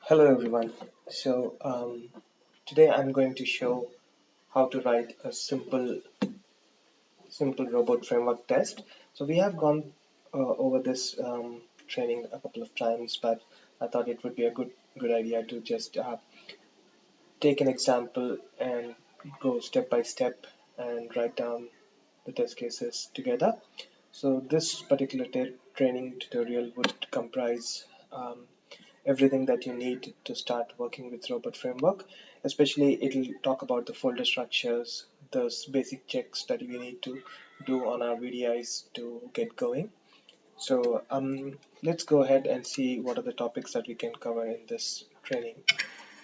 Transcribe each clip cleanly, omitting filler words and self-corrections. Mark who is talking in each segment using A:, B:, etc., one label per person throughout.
A: Hello everyone. Today I'm going to show how to write a simple robot framework test. So we have gone over this training a couple of times, but I thought it would be a good idea to just take an example and go step by step and write down the test cases together. So this particular training tutorial would comprise everything that you need to start working with Robot Framework. Especially, it'll talk about the folder structures, those basic checks that we need to do on our VDIs to get going. Let's go ahead and see what are the topics that we can cover in this training.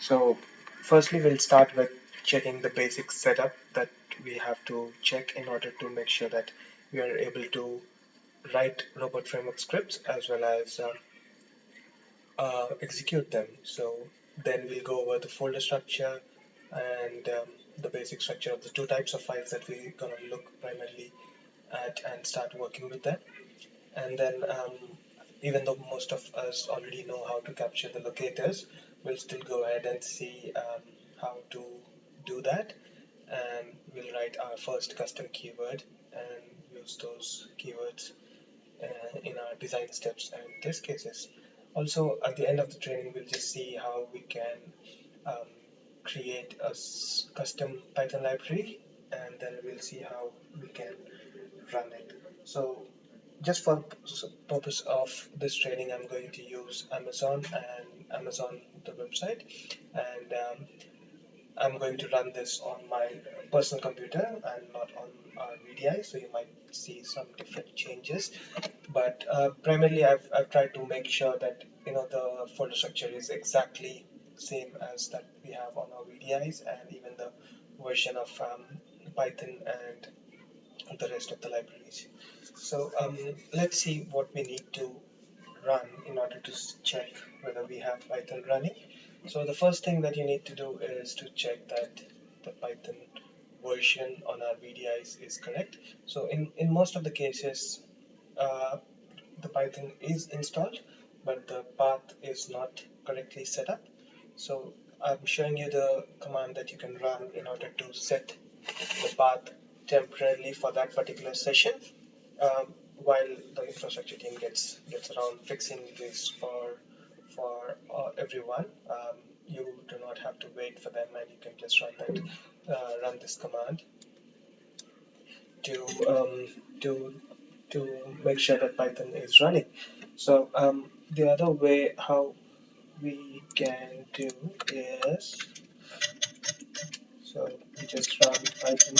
A: So, firstly, we'll start with checking the basic setup that we have to check in order to make sure that we are able to write Robot Framework scripts as well as execute them. So then we'll go over the folder structure and the basic structure of the two types of files that we're going to look primarily at and start working with them. And then even though most of us already know how to capture the locators, we'll still go ahead and see how to do that. And we'll write our first custom keyword and use those keywords in our design steps and test cases. Also, at the end of the training, we'll just see how we can um, create a custom Python library, and then we'll see how we can run it. So, just for purpose of this training, I'm going to use Amazon and Amazon the website, and I'm going to run this on my personal computer and not on our VDI, so you might see some different changes. But primarily, I've tried to make sure that the folder structure is exactly same as that we have on our VDIs, and even the version of Python and the rest of the libraries. So let's see what we need to run in order to check whether we have Python running. So the first thing that you need to do is to check that the Python version on our VDIs is correct. So in most of the cases, uh, the Python is installed, but the path is not correctly set up. So I'm showing you the command that you can run in order to set the path temporarily for that particular session, while the infrastructure team gets around fixing this for everyone. You do not have to wait for them, and you can just run this command to to make sure that Python is running. So the other way how we can do is, so you just run Python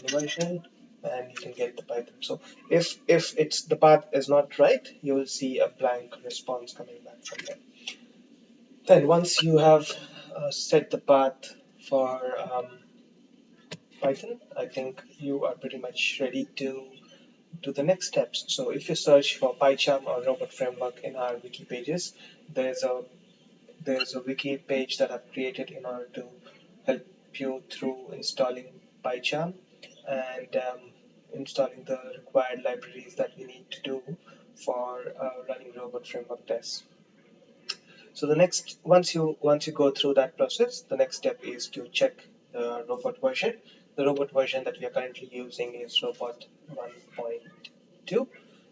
A: version and you can get the Python. So if it's the path is not right, you will see a blank response coming back from there. Then once you have set the path for Python, I think you are pretty much ready to do the next steps. So if you search for PyCharm or Robot Framework in our wiki pages, there's a there's a wiki page that I've created in order to help you through installing PyCharm and installing the required libraries that we need to do for running Robot Framework tests. So the next, once you go through that process, the next step is to check the robot version. The robot version that we are currently using is robot 1.2.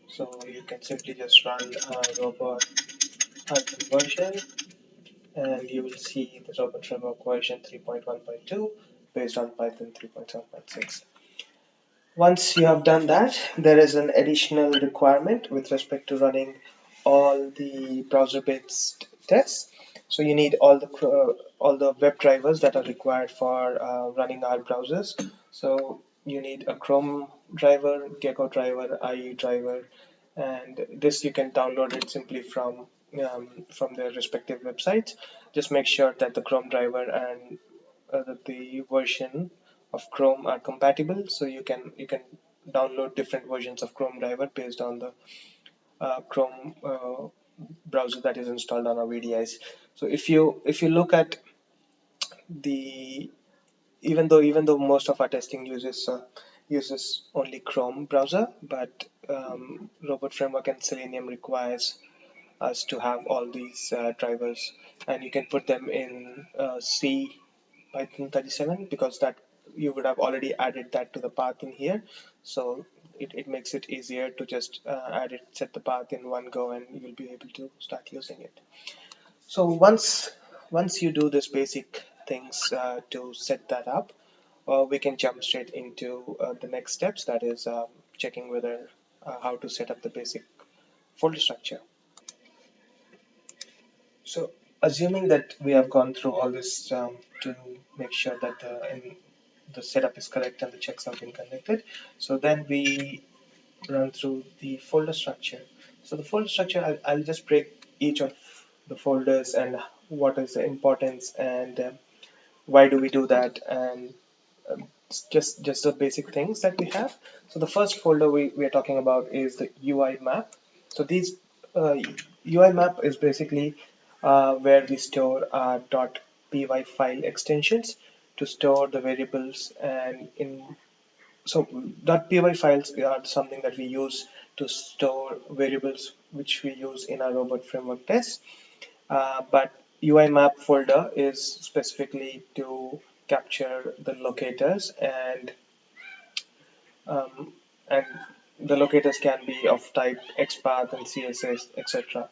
A: So you can simply just run robot Python version, and you will see the robot framework version 3.1.2 based on Python 3.7.6. Once you have done that, there is an additional requirement with respect to running all the browser-based tests. So you need all the web drivers that are required for running our browsers. So you need a Chrome driver, Gecko driver, IE driver, and this you can download it simply from their respective websites. Just make sure that the Chrome driver and the version of Chrome are compatible, so you can download different versions of Chrome driver based on the Chrome browser that is installed on our VDIs. So if you look at the even though most of our testing uses only Chrome browser, but Robot Framework and Selenium requires us to have all these drivers, and you can put them in C Python 37 because that you would have already added that to the path in here. So it makes it easier to just add it, set the path in one go, and you'll be able to start using it. So once you do this basic things to set that up, we can jump straight into the next steps. That is checking whether how to set up the basic folder structure. So assuming that we have gone through all this to make sure that the setup is correct and the checks have been conducted, so then we run through the folder structure. So the folder structure, I'll just break each of the folders and what is the importance and why do we do that, and just the basic things that we have. So the first folder we are talking about is the UI map. So these UI map is basically where we store our .py file extensions to store the variables, and in so .py files are something that we use to store variables which we use in our robot framework tests. But UI map folder is specifically to capture the locators, um, and the locators can be of type XPath and CSS, etc.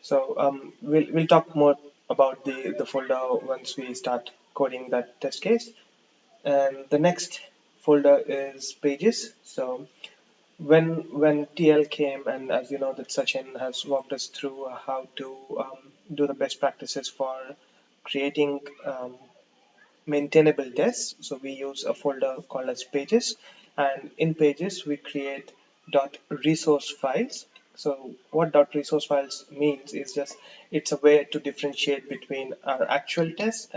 A: So we'll talk more about the folder once we start coding that test case. And the next folder is pages. So when TL came, and as you know that Sachin has walked us through how to do the best practices for creating maintainable tests. So we use a folder called as pages, and in pages we create .resource files. So what .resource files means is just it's a way to differentiate between our actual tests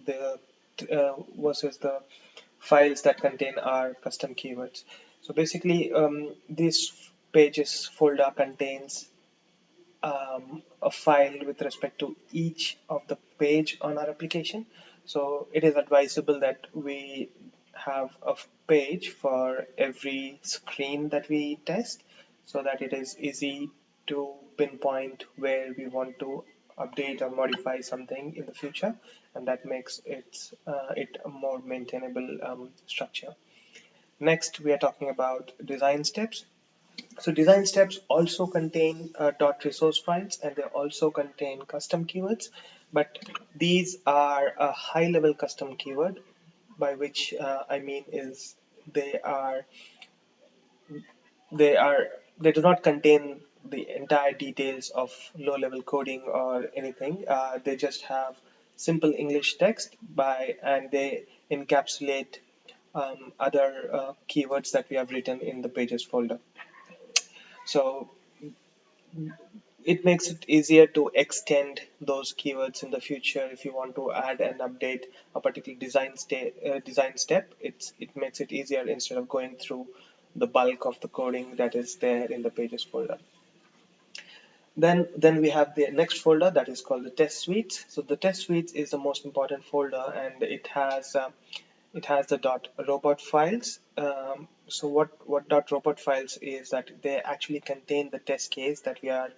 A: the versus the files that contain our custom keywords. So basically, this pages folder contains a file with respect to each of the page on our application. So it is advisable that we have a page for every screen that we test so that it is easy to pinpoint where we want to update or modify something in the future, and that makes it a more maintainable structure. Next, we are talking about design steps. So design steps also contain .resource files, and they also contain custom keywords, but these are a high-level custom keyword, by which I mean is they are they are they do not contain the entire details of low-level coding or anything. They just have simple English text and they encapsulate other keywords that we have written in the pages folder. So it makes it easier to extend those keywords in the future if you want to add and update a particular design step. It makes it easier instead of going through the bulk of the coding that is there in the pages folder. Then we have the next folder that is called the test suites. So the test suites is the most important folder, and it has the .robot files. So what .robot files is that they actually contain the test case that we are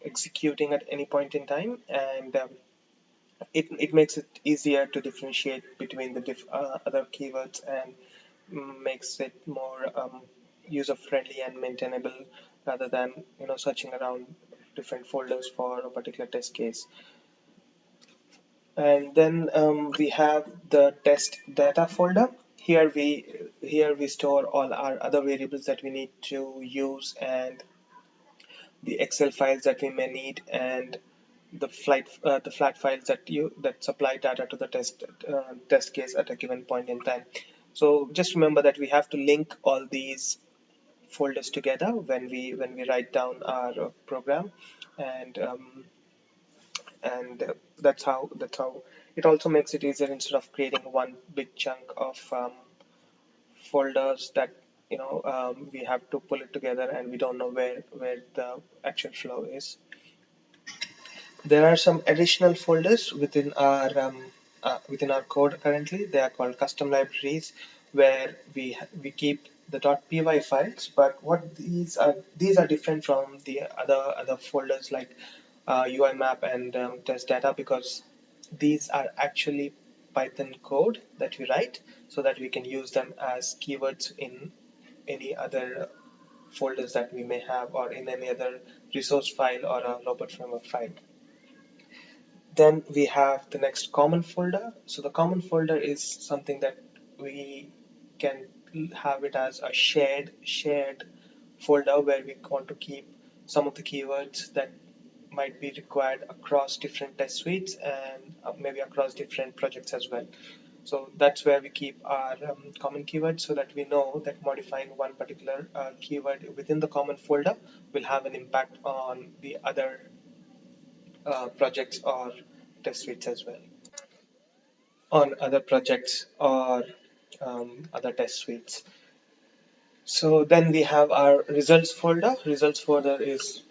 A: executing at any point in time, and it makes it easier to differentiate between the other keywords and makes it more user friendly and maintainable rather than searching around different folders for a particular test case. And then we have the test data folder. Here we store all our other variables that we need to use, and the Excel files that we may need, and the flat files that supply data to the test case at a given point in time. So just remember that we have to link all these folders together when we write down our program, and that's how it also makes it easier instead of creating one big chunk of folders that we have to pull it together and we don't know where the actual flow is. There are some additional folders within our code currently. They are called custom libraries, where we keep the .py files, but what these are different from the other folders like UI map and test data, because these are actually Python code that we write so that we can use them as keywords in any other folders that we may have, or in any other resource file or a robot framework file. Then we have the next common folder. So the common folder is something that we can have it as a shared folder where we want to keep some of the keywords that might be required across different test suites and maybe across different projects as well. So that's where we keep our common keywords, so that we know that modifying one particular keyword within the common folder will have an impact on the other projects or test suites as well, on other projects or other test suites. So then we have our results folder. Results folder is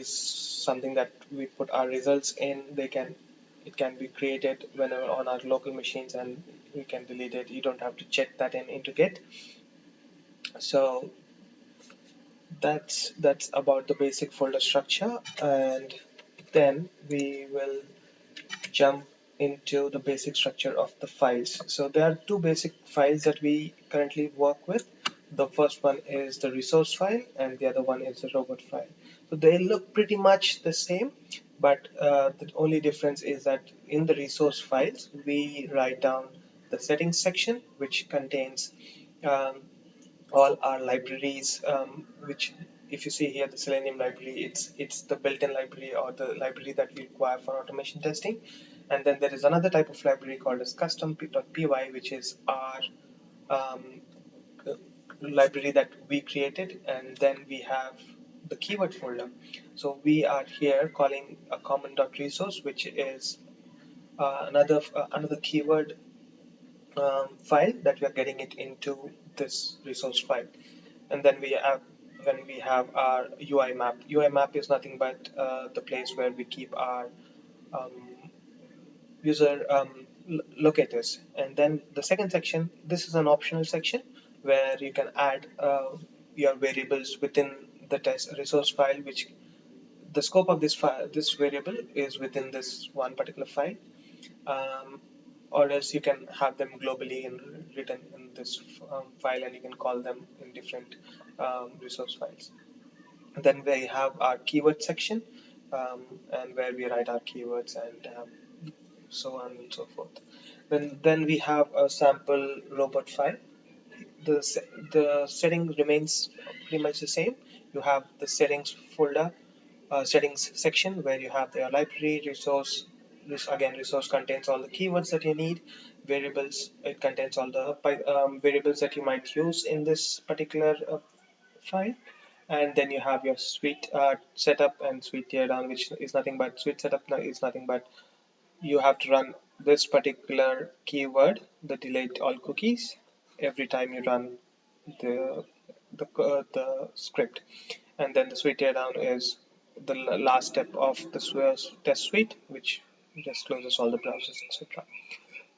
A: something that we put our results in. It can be created whenever on our local machines, and we can delete it. You don't have to check that in into Git. So that's about the basic folder structure, and then we will jump into the basic structure of the files. So there are two basic files that we currently work with. The first one is the resource file, and the other one is the robot file. So they look pretty much the same, but the only difference is that in the resource files we write down the settings section, which contains um, all our libraries, which if you see here the Selenium library, it's the built-in library or the library that we require for automation testing. And then there is another type of library called as custom.py, which is our um, library that we created. And then we have the keyword folder. So we are here calling a common.resource, which is another keyword file that we are getting it into this resource file. And then we have our UI map. UI map is nothing but the place where we keep our um, user locators. And then the second section, this is an optional section where you can add your variables within the test resource file, which the scope of this variable is within this one particular file, um, or else you can have them globally written in this file, and you can call them in different resource files. And then we have our keyword section, and where we write our keywords and so on and so forth. Then we have a sample robot file. The setting remains pretty much the same. You have the settings folder, settings section where you have the library resource. This again, resource contains all the keywords that you need. Variables, it contains all the variables that you might use in this particular file. And then you have your suite setup and suite teardown, which is nothing but suite setup is nothing but you have to run this particular keyword, the delete all cookies, every time you run the the script. And then the suite teardown is the last step of the test suite, which just closes all the browsers, etc.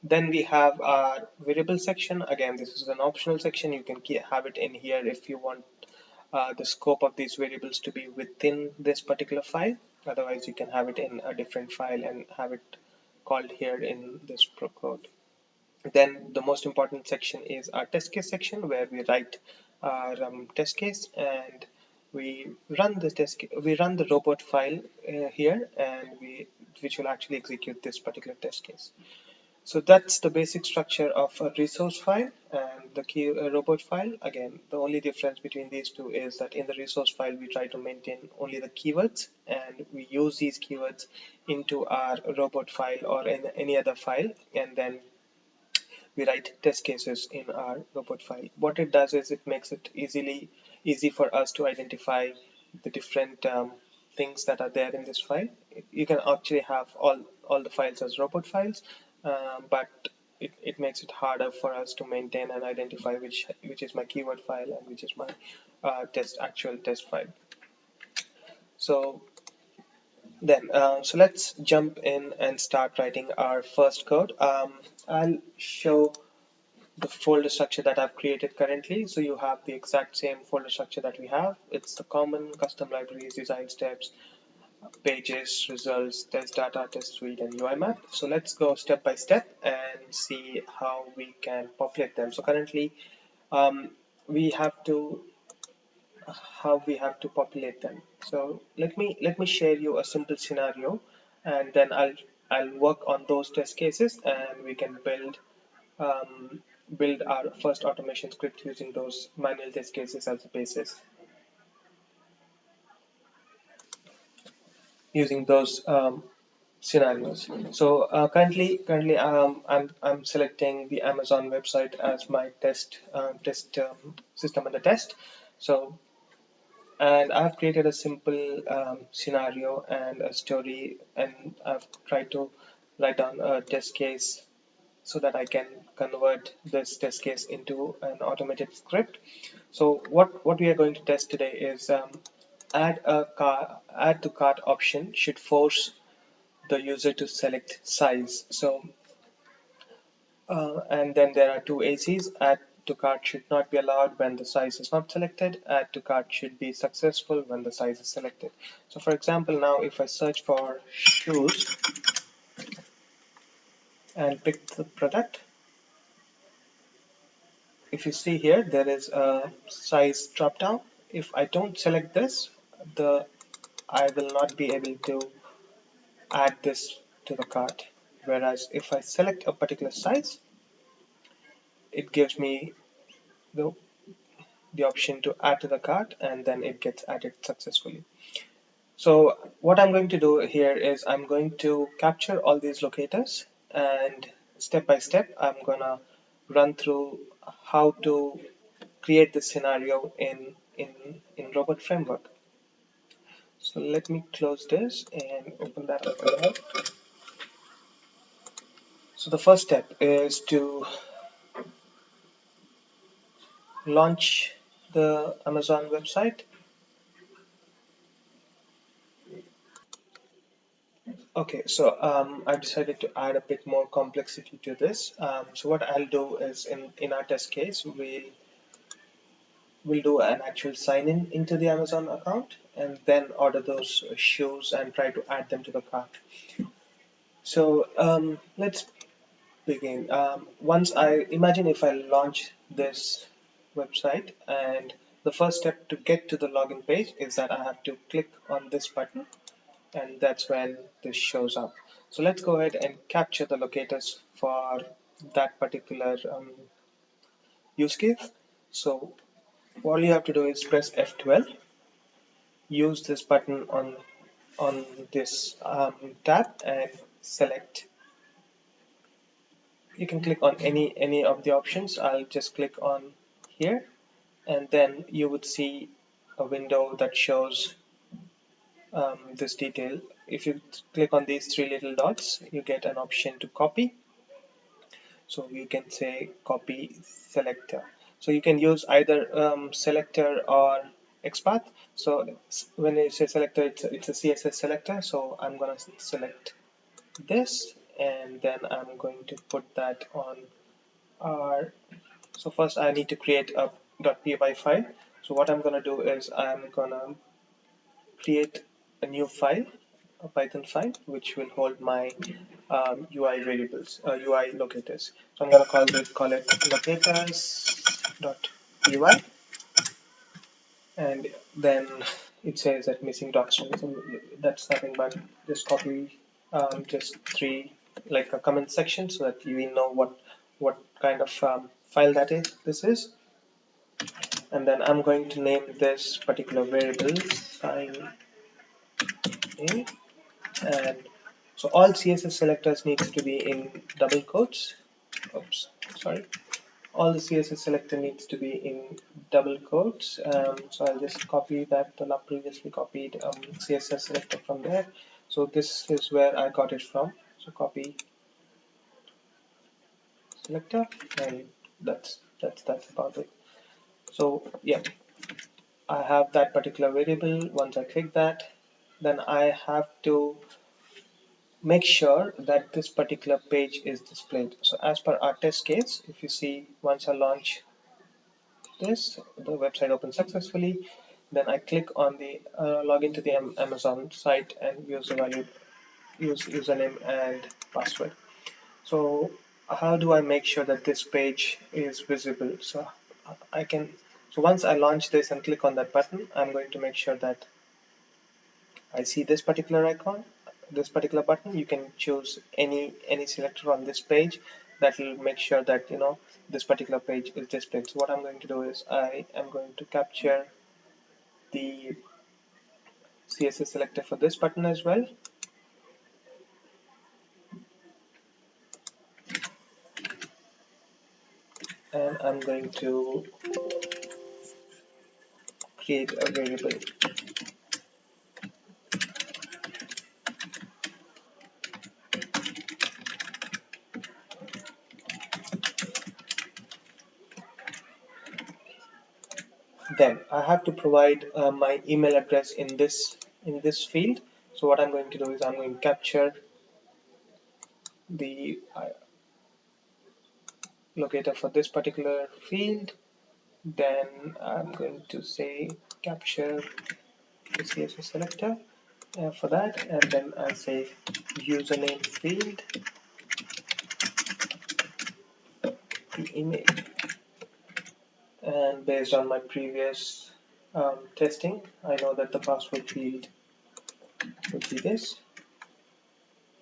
A: Then we have our variable section. Again, this is an optional section. You can have it in here if you want the scope of these variables to be within this particular file. Otherwise, you can have it in a different file and have it called here in this code. Then the most important section is our test case section, where we write our test case, and we run the robot file here, and which will actually execute this particular test case. So that's the basic structure of a resource file and the key robot file. Again, the only difference between these two is that in the resource file we try to maintain only the keywords, and we use these keywords into our robot file or in any other file, and then we write test cases in our robot file. What it does is it makes it easy for us to identify the different things that are there in this file. You can actually have all the files as robot files, but it makes it harder for us to maintain and identify which is my keyword file and which is my actual test file. So so let's jump in and start writing our first code. I'll show the folder structure that I've created currently. So you have the exact same folder structure that we have. It's the common custom libraries, design steps, pages, results, test data, test suite, and UI map. So let's go step by step and see how we can populate them. So currently, um, we have to how we have to populate them. So let me share you a simple scenario, and then I'll work on those test cases, and we can build our first automation script using those manual test cases as a basis, using those scenarios. So currently, I'm selecting the Amazon website as my test system under test. So and I've created a simple scenario and a story, and I've tried to write down a test case so that I can convert this test case into an automated script. So what we are going to test today is add to cart option should force the user to select size. So and then there are two ACs. Add to cart should not be allowed when the size is not selected. Add to cart should be successful when the size is selected. So for example, now if I search for shoes and pick the product, if you see here, there is a size drop down. If I don't select this, the I will not be able to add this to the cart. Whereas if I select a particular size, it gives me the the option to add to the cart, and then it gets added successfully. So what I'm going to do here is I'm going to capture all these locators, and step by step I'm gonna run through how to create this scenario in Robotframework. So let me close this and open that up again. So the first step is to launch the Amazon website. Okay, so I've decided to add a bit more complexity to this. So what I'll do is in our test case, we'll do an actual sign in into the Amazon account and then order those shoes and try to add them to the cart. So let's begin. Once I imagine if I launch this website, and the first step to get to the login page is that I have to click on this button, and that's when this shows up. So let's go ahead and capture the locators for that particular use case. So all you have to do is press F12, use this button on this tab and select. You can click on any of the options. I'll just click on here, and then you would see a window that shows this detail. If you click on these three little dots, you get an option to copy. So you can say copy selector. So you can use either selector or XPath. So when you say selector, it's a CSS selector. So I'm going to select this, and then I'm going to put that on our. So first I need to create a .py file. So what I'm going to do is I'm going to create a new file, a Python file, which will hold my UI variables, UI locators. So I'm going to call it locators.py, and then it says that missing doc string. So that's nothing but just copy just three, like a comment section, so that we know what kind of file that is. This is, and then I'm going to name this particular variable sign in, and so all CSS selectors needs to be in double quotes. Oops, sorry. All the CSS selector needs to be in double quotes. So I'll just copy that the previously copied CSS selector from there. So this is where I got it from. So copy selector, and that's about it. So yeah, I have that particular variable. Once I click that, then I have to make sure that this particular page is displayed. So as per our test case, if you see, once I launch this, the website opens successfully. Then I click on the login to the Amazon site and use the value, use username and password. So how do I make sure that this page is visible? So I can, so once I launch this and click on that button, I'm going to make sure that I see this particular icon, this particular button. You can choose any selector on this page that will make sure that this particular page is displayed. So what I'm going to do is I am going to capture the CSS selector for this button as well, and I'm going to create a variable. Then I have to provide my email address in this field. So what I'm going to do is I'm going to capture the locator for this particular field. Then I'm going to say capture the CSS selector for that, and then I say username field, the email, and based on my previous testing, I know that the password field would be this,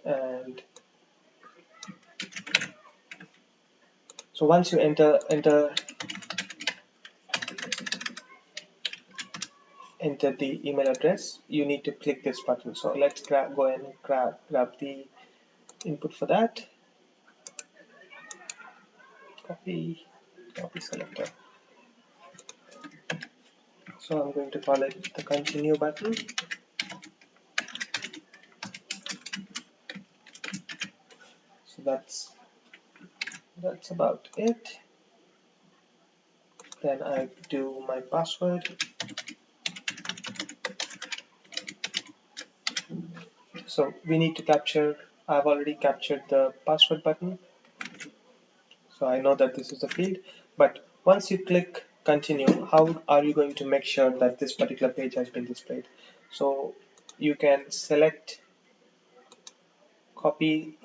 A: and so once you enter the email address, you need to click this button. So let's go and grab the input for that. Copy selector. So I'm going to call it the continue button. So that's about it. Then I do my password. So we need to capture, I've already captured the password button. So I know that this is the field, but once you click continue, how are you going to make sure that this particular page has been displayed? So you can select, copy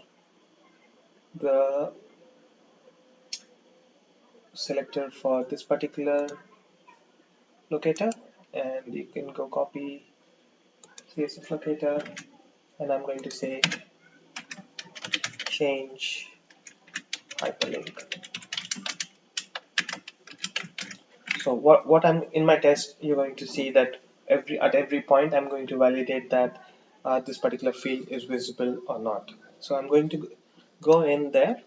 A: the selector for this particular locator, and you can go copy CSS locator, and I'm going to say change hyperlink. So what I'm in my test, you're going to see that at every point I'm going to validate that this particular field is visible or not. So I'm going to go in there.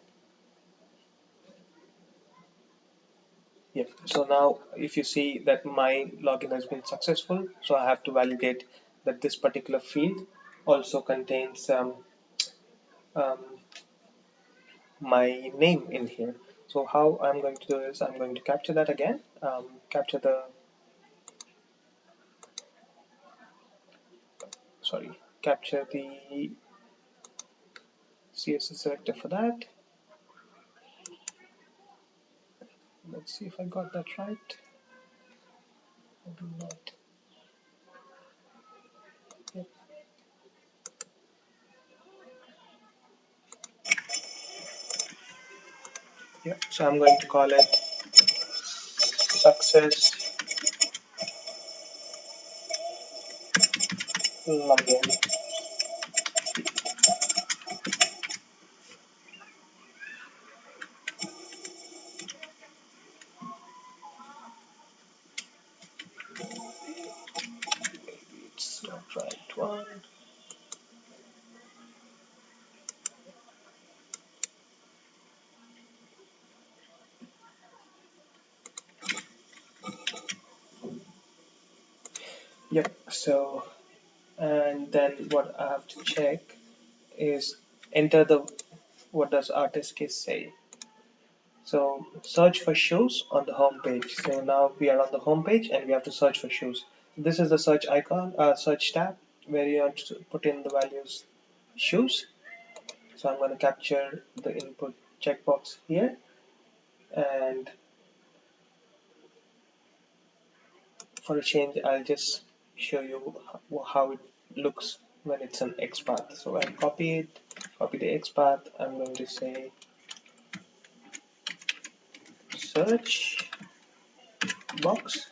A: Yeah. So now if you see that my login has been successful, so I have to validate that this particular field also contains um, my name in here. So how I'm going to do is I'm going to capture that again, capture the, capture the CSS selector for that. Let's see if I got that right. Maybe not. Yep. Yep. So I'm going to call it success login. It's not right one. Yep. So, and then what I have to check is enter the, what does our test case say? So search for shoes on the home page. So now we are on the home page and we have to search for shoes. This is the search icon, search tab, where you have to put in the values shoes. So I'm going to capture the input checkbox here, and for a change, I'll just show you how it looks when it's an XPath. So I'll copy the XPath. I'm going to say search box,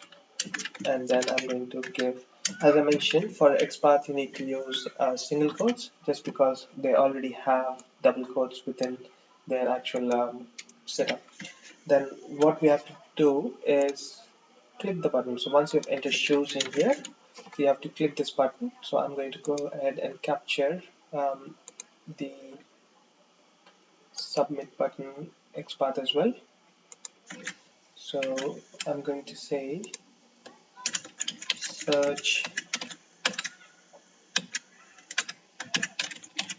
A: and then I'm going to give, as I mentioned, for XPath you need to use single quotes just because they already have double quotes within their actual setup. Then what we have to do is click the button. So once you've entered shoes in here, you have to click this button. So I'm going to go ahead and capture the submit button XPath as well. So I'm going to say search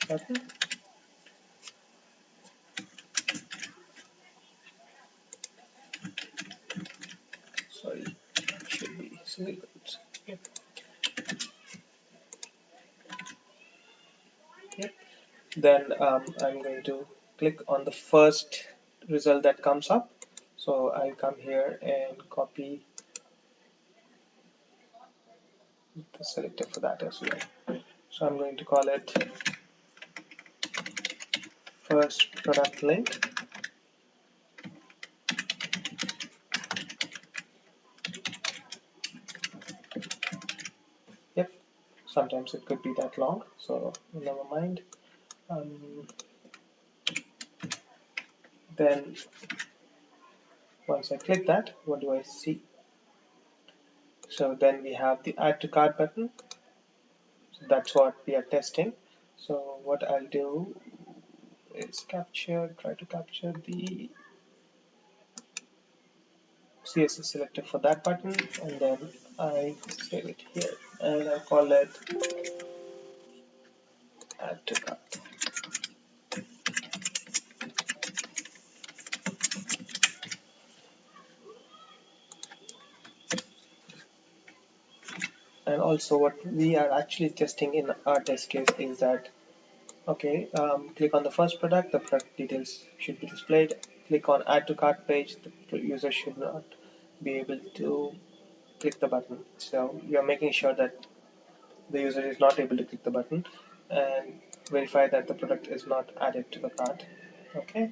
A: button. Sorry, it should be single quotes. Yep. Yep. Then I'm going to click on the first result that comes up. So I'll come here and copy the selector for that as well. So I'm going to call it first product link. Yep, sometimes it could be that long, so never mind. Then once I click that, what do I see? So then we have the add to cart button. So that's what we are testing. So what I'll do is try to capture the CSS selector for that button, and then I save it here, and I call it add to cart. And also what we are actually testing in our test case is that, okay, click on the first product, the product details should be displayed. Click on add to cart page, the user should not be able to click the button. So we are making sure that the user is not able to click the button, and verify that the product is not added to the cart. Okay,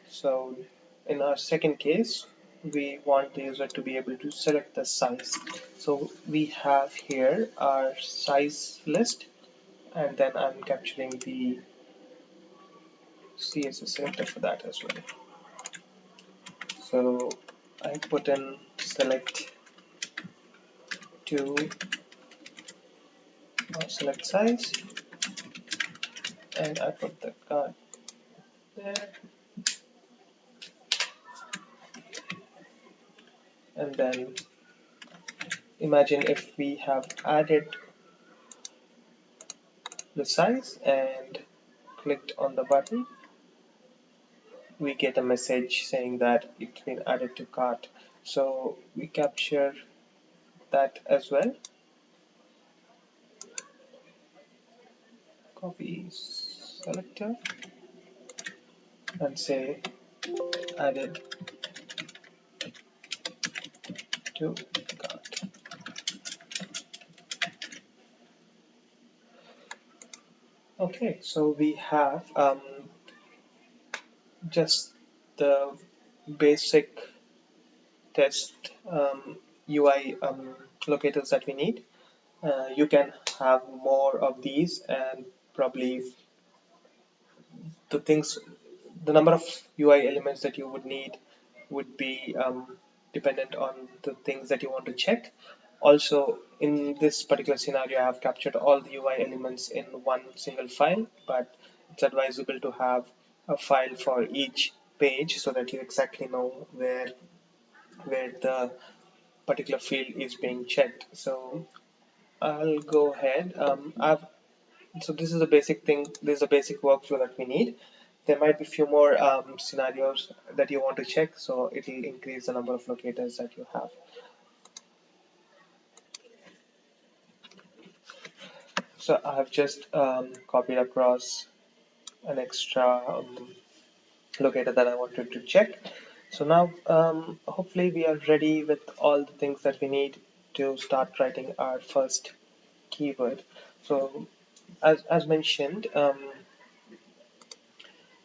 A: so in our second case, we want the user to be able to select the size. So we have here our size list, and then I'm capturing the CSS selector for that as well. So I put in select to select size, and I put the card there, and then imagine if we have added the size and clicked on the button, we get a message saying that it's been added to cart. So we capture that as well. Copy selector and say added to cart. Okay, so we have just the basic test UI locators that we need. You can have more of these, and probably the things, the number of UI elements that you would need would be dependent on the things that you want to check. Also, in this particular scenario, I have captured all the UI elements in one single file, but it's advisable to have a file for each page so that you exactly know where the particular field is being checked. So I'll go ahead. So this is a basic thing. This is a basic workflow that we need. There might be a few more scenarios that you want to check, so it will increase the number of locators that you have. So I have just copied across an extra locator that I wanted to check. So now hopefully we are ready with all the things that we need to start writing our first keyword. So as mentioned,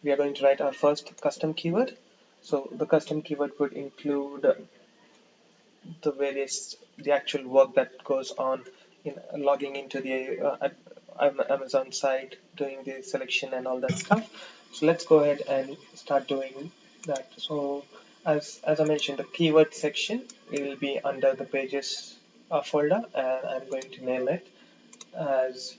A: we are going to write our first custom keyword. So the custom keyword would include the actual work that goes on in logging into the Amazon site, doing the selection and all that stuff. So let's go ahead and start doing that. So as I mentioned, the keyword section will be under the pages folder, and I'm going to name it as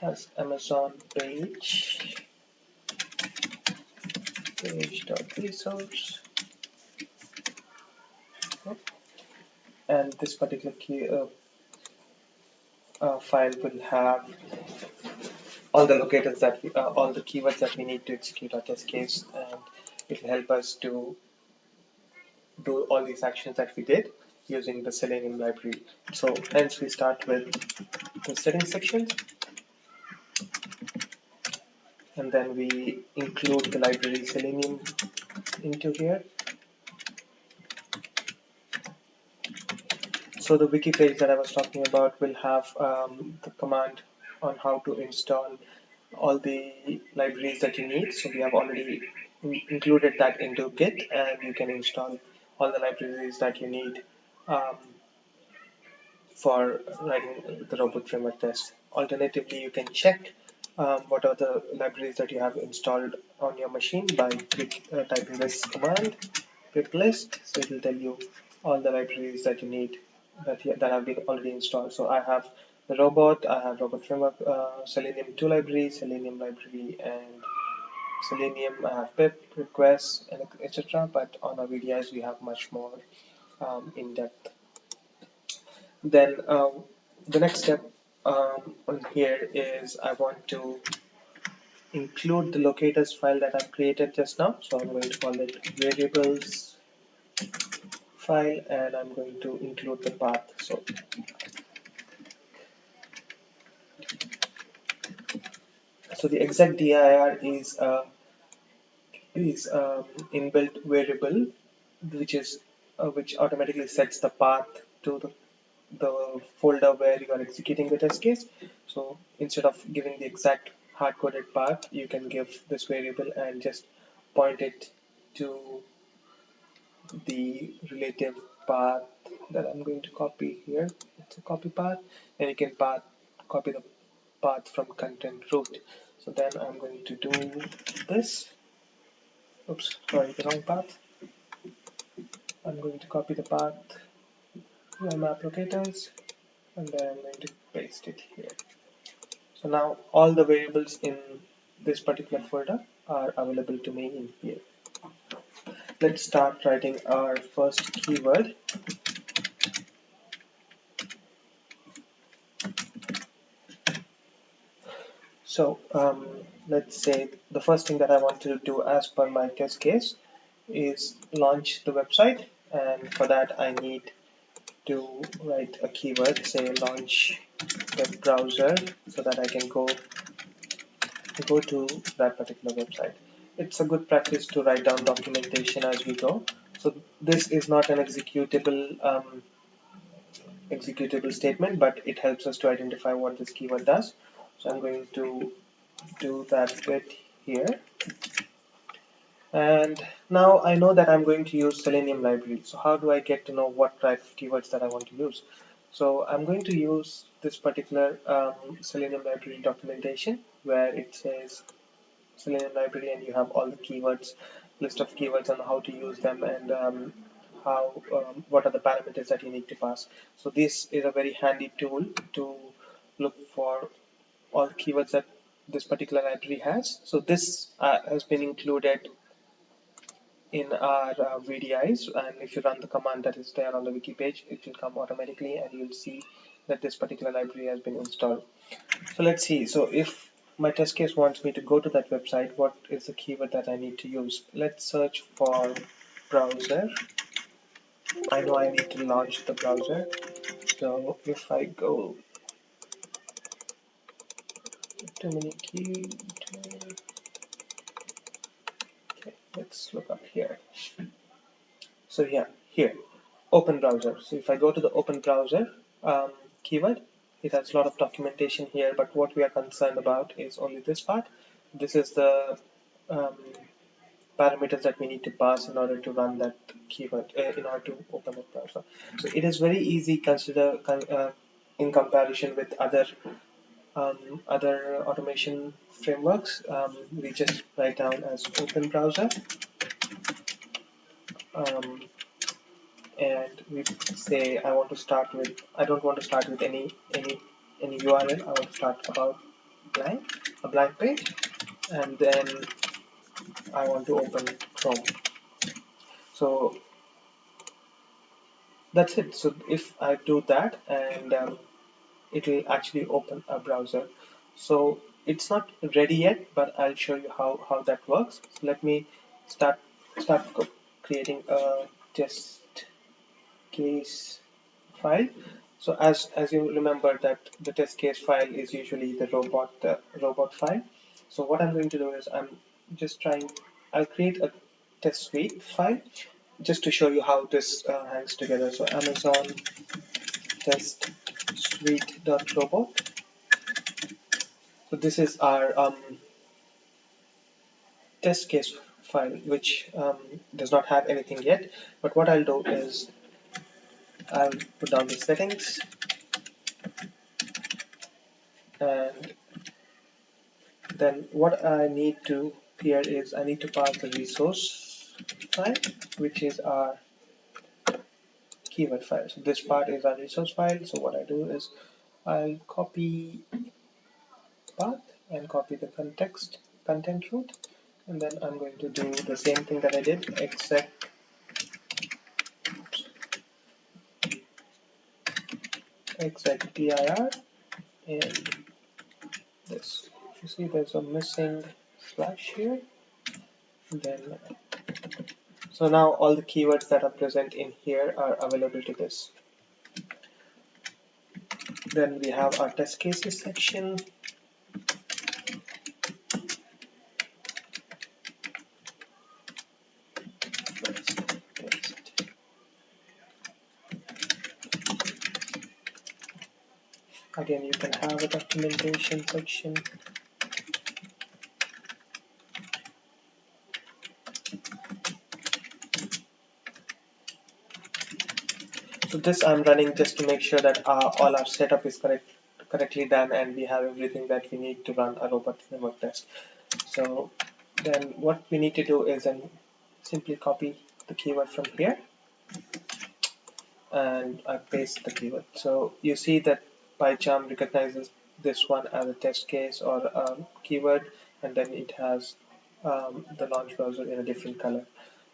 A: as Amazon page.resource. And this particular file will have all the keywords that we need to execute our test case, and it will help us to do all these actions that we did using the Selenium library. So hence we start with the settings section, and then we include the library Selenium into here. So the wiki page that I was talking about will have the command on how to install all the libraries that you need. So we have already included that into Git, and you can install all the libraries that you need um, for writing the robot framework test. Alternatively, you can check what are the libraries that you have installed on your machine by typing this command pip list. So it will tell you all the libraries that you need that have been already installed. So I have the robot, I have robot framework, Selenium 2 library, Selenium library, and Selenium. I have pip requests and etc. But on our VDIs we have much more in depth. Then the next step on here is I want to include the locators file that I've created just now. So I'm going to call it variables file, and I'm going to include the path. So the exact dir is inbuilt variable which automatically sets the path to the folder where you are executing the test case. So instead of giving the exact hard-coded path, you can give this variable and just point it to the relative path that I'm going to copy here. It's a copy path, and you can copy the path from content root. So then I'm going to do this. Oops, sorry, the wrong path. I'm going to copy the path to map locators, and then I'm going to paste it here. So now all the variables in this particular folder are available to me in here. Let's start writing our first keyword. So let's say the first thing that I want to do as per my test case is launch the website, and for that I need to write a keyword, say launch web browser, so that I can go to that particular website. It's a good practice to write down documentation as we go. So this is not an executable statement, but it helps us to identify what this keyword does. So I'm going to do that bit here. And now I know that I'm going to use Selenium library. So how do I get to know what type of keywords that I want to use? So I'm going to use this particular Selenium library documentation where it says Selenium library, and you have all the keywords, list of keywords on how to use them, and what are the parameters that you need to pass. So this is a very handy tool to look for all the keywords that this particular library has. So this has been included in our VDIs, and if you run the command that is there on the wiki page, it will come automatically, and you'll see that this particular library has been installed. So let's see. So if my test case wants me to go to that website. What is the keyword that I need to use? Let's search for browser. I know I need to launch the browser. So if I go too many key, okay, let's look up here. So yeah, here, open browser. So if I go to the open browser keyword, it has a lot of documentation here, but what we are concerned about is only this part. This is the um, parameters that we need to pass in order to run that keyword, in order to open the browser. So it is very easy in comparison with other automation frameworks. We just write down as open browser, um, and we say I don't want to start with any URL. I want to start about a blank page, and then I want to open Chrome. So that's it. So if I do that, and it will actually open a browser. So it's not ready yet, but I'll show you how that works. So let me start start creating a test case file. So as you remember that the test case file is usually the robot file. So what I'm going to do is I'll create a test suite file just to show you how this hangs together. So Amazon test suite.robot. So this is our test case file, which does not have anything yet. But what I'll do is I'll put down the settings, and then what I need to here is I need to pass the resource file, which is our keyword file. So this part is our resource file. So what I do is I'll copy path and copy the content root, and then I'm going to do the same thing that I did, exec dir, and this. You see there's a missing slash here. Then so now all the keywords that are present in here are available to this. Then we have our test cases section. Again, you can have a documentation section. So this I'm running just to make sure that all our setup is correctly done and we have everything that we need to run a robot framework test. So then what we need to do is then simply copy the keyword from here and I paste the keyword. So you see that PyCharm recognizes this one as a test case or a keyword, and then it has the launch browser in a different color.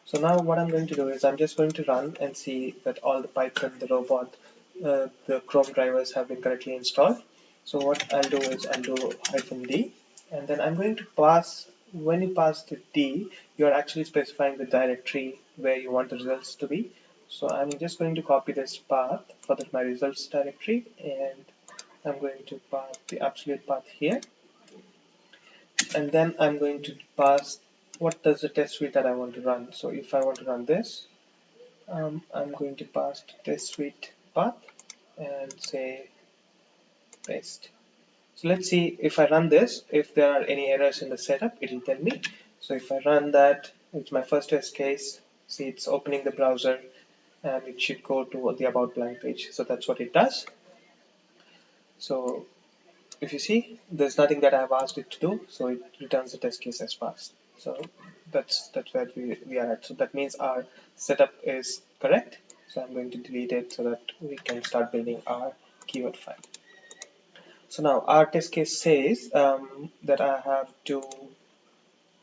A: So now what I'm going to do is I'm just going to run and see that all the Python, the robot, the Chrome drivers have been correctly installed. So what I'll do is I'll do -d, and then I'm going to pass, when you pass the D, you're actually specifying the directory where you want the results to be. So I'm just going to copy this path for my results directory, and I'm going to pass the absolute path here. And then I'm going to pass what does the test suite that I want to run. So if I want to run this, I'm going to pass the test suite path and say paste. So let's see if I run this, if there are any errors in the setup, it will tell me. So if I run that, it's my first test case. See, it's opening the browser and it should go to the about blank page. So that's what it does. So if you see, there's nothing that I've asked it to do, so it returns the test case as passed. So that's where we are at. So that means our setup is correct. So I'm going to delete it so that we can start building our keyword file. So now our test case says that I have to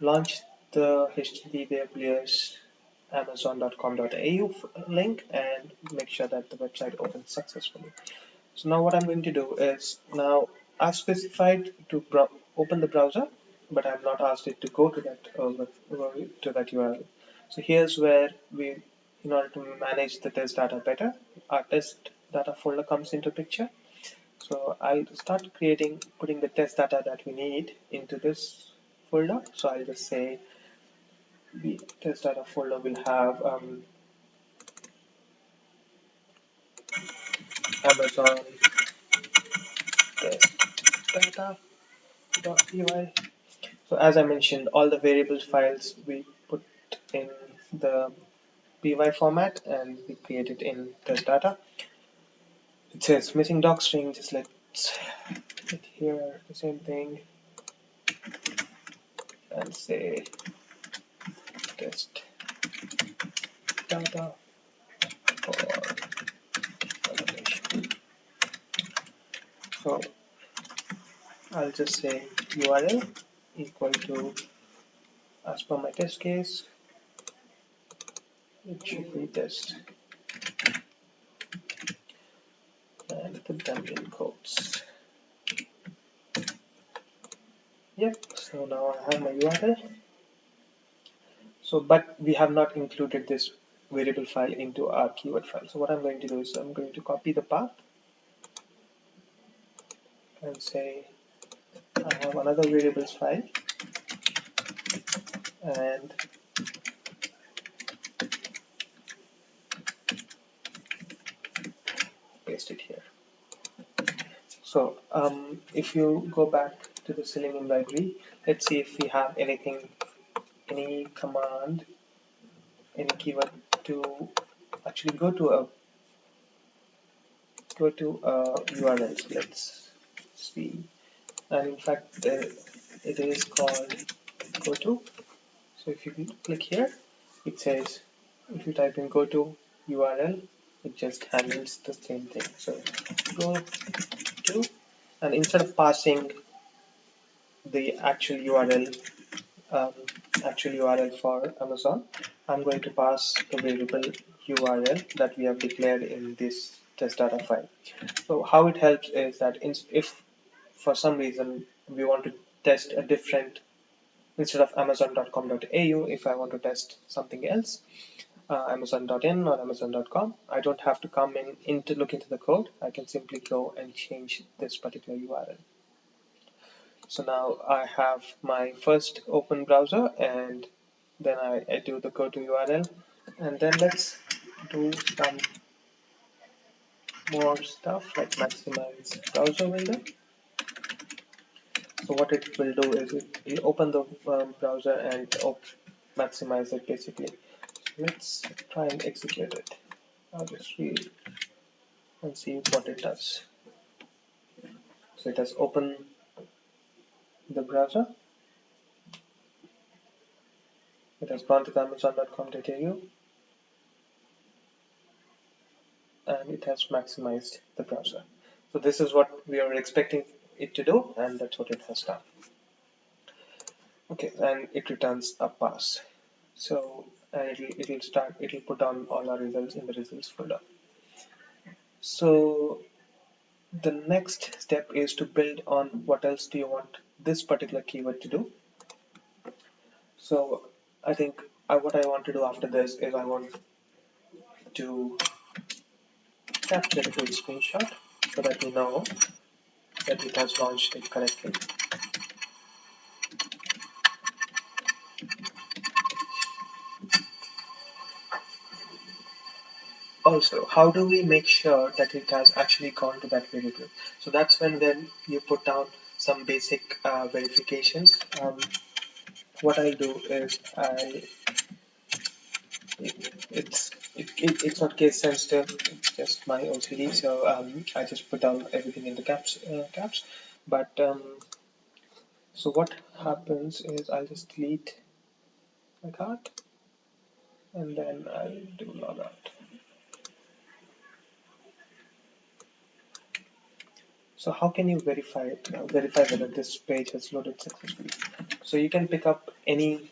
A: launch the https amazon.com.au link and make sure that the website opens successfully. So now what I'm going to do is, now I've specified to open the browser, but I've not asked it to go to that URL. So here's where in order to manage the test data better, our test data folder comes into picture. So I'll start putting the test data that we need into this folder. So I'll just say the test data folder will have Amazon test data.py. So as I mentioned, all the variables files we put in the py format and we create it in test data. It says missing doc string, just let's put here the same thing and say test data for validation. So I'll just say URL equal to, as per my test case, it should be test and put them in quotes. Yep, so now I have my URL. So, but we have not included this variable file into our keyword file. So what I'm going to do is I'm going to copy the path and say I have another variables file and paste it here. So if you go back to the Selenium library, let's see if we have anything, any command, any keyword to actually go to a URL. So let's see, and in fact it is called go to. So if you click here, it says if you type in go to URL, it just handles the same thing. So go to, and instead of passing the actual URL for Amazon, I'm going to pass the variable URL that we have declared in this test data file. So how it helps is that if for some reason we want to test a different, instead of amazon.com.au, if I want to test something else, amazon.in or amazon.com, I don't have to come in to look into the code. I can simply go and change this particular URL. So now I have my first open browser, and then I do the go to URL, and then let's do some more stuff like maximize browser window. So what it will do is it will open the browser and maximize it basically. So let's try and execute it. I'll just read and see what it does. So it has opened the browser. It has gone to the amazon.com.au and it has maximized the browser. So this is what we are expecting it to do, and that's what it has done. Okay, and it returns a pass. So it'll put down all our results in the results folder. So the next step is to build on what else do you want this particular keyword to do. So I think what I want to do after this is I want to capture a quick screenshot so that we know that it has launched it correctly. Also, how do we make sure that it has actually gone to that variable? So that's when then you put down some basic verifications. What I do is it's not case sensitive. It's just my OCD. So I just put down everything in the caps. But so what happens is I'll just delete my cart and then I'll do logout. So how can you verify it? Verify whether this page has loaded successfully. So you can pick up any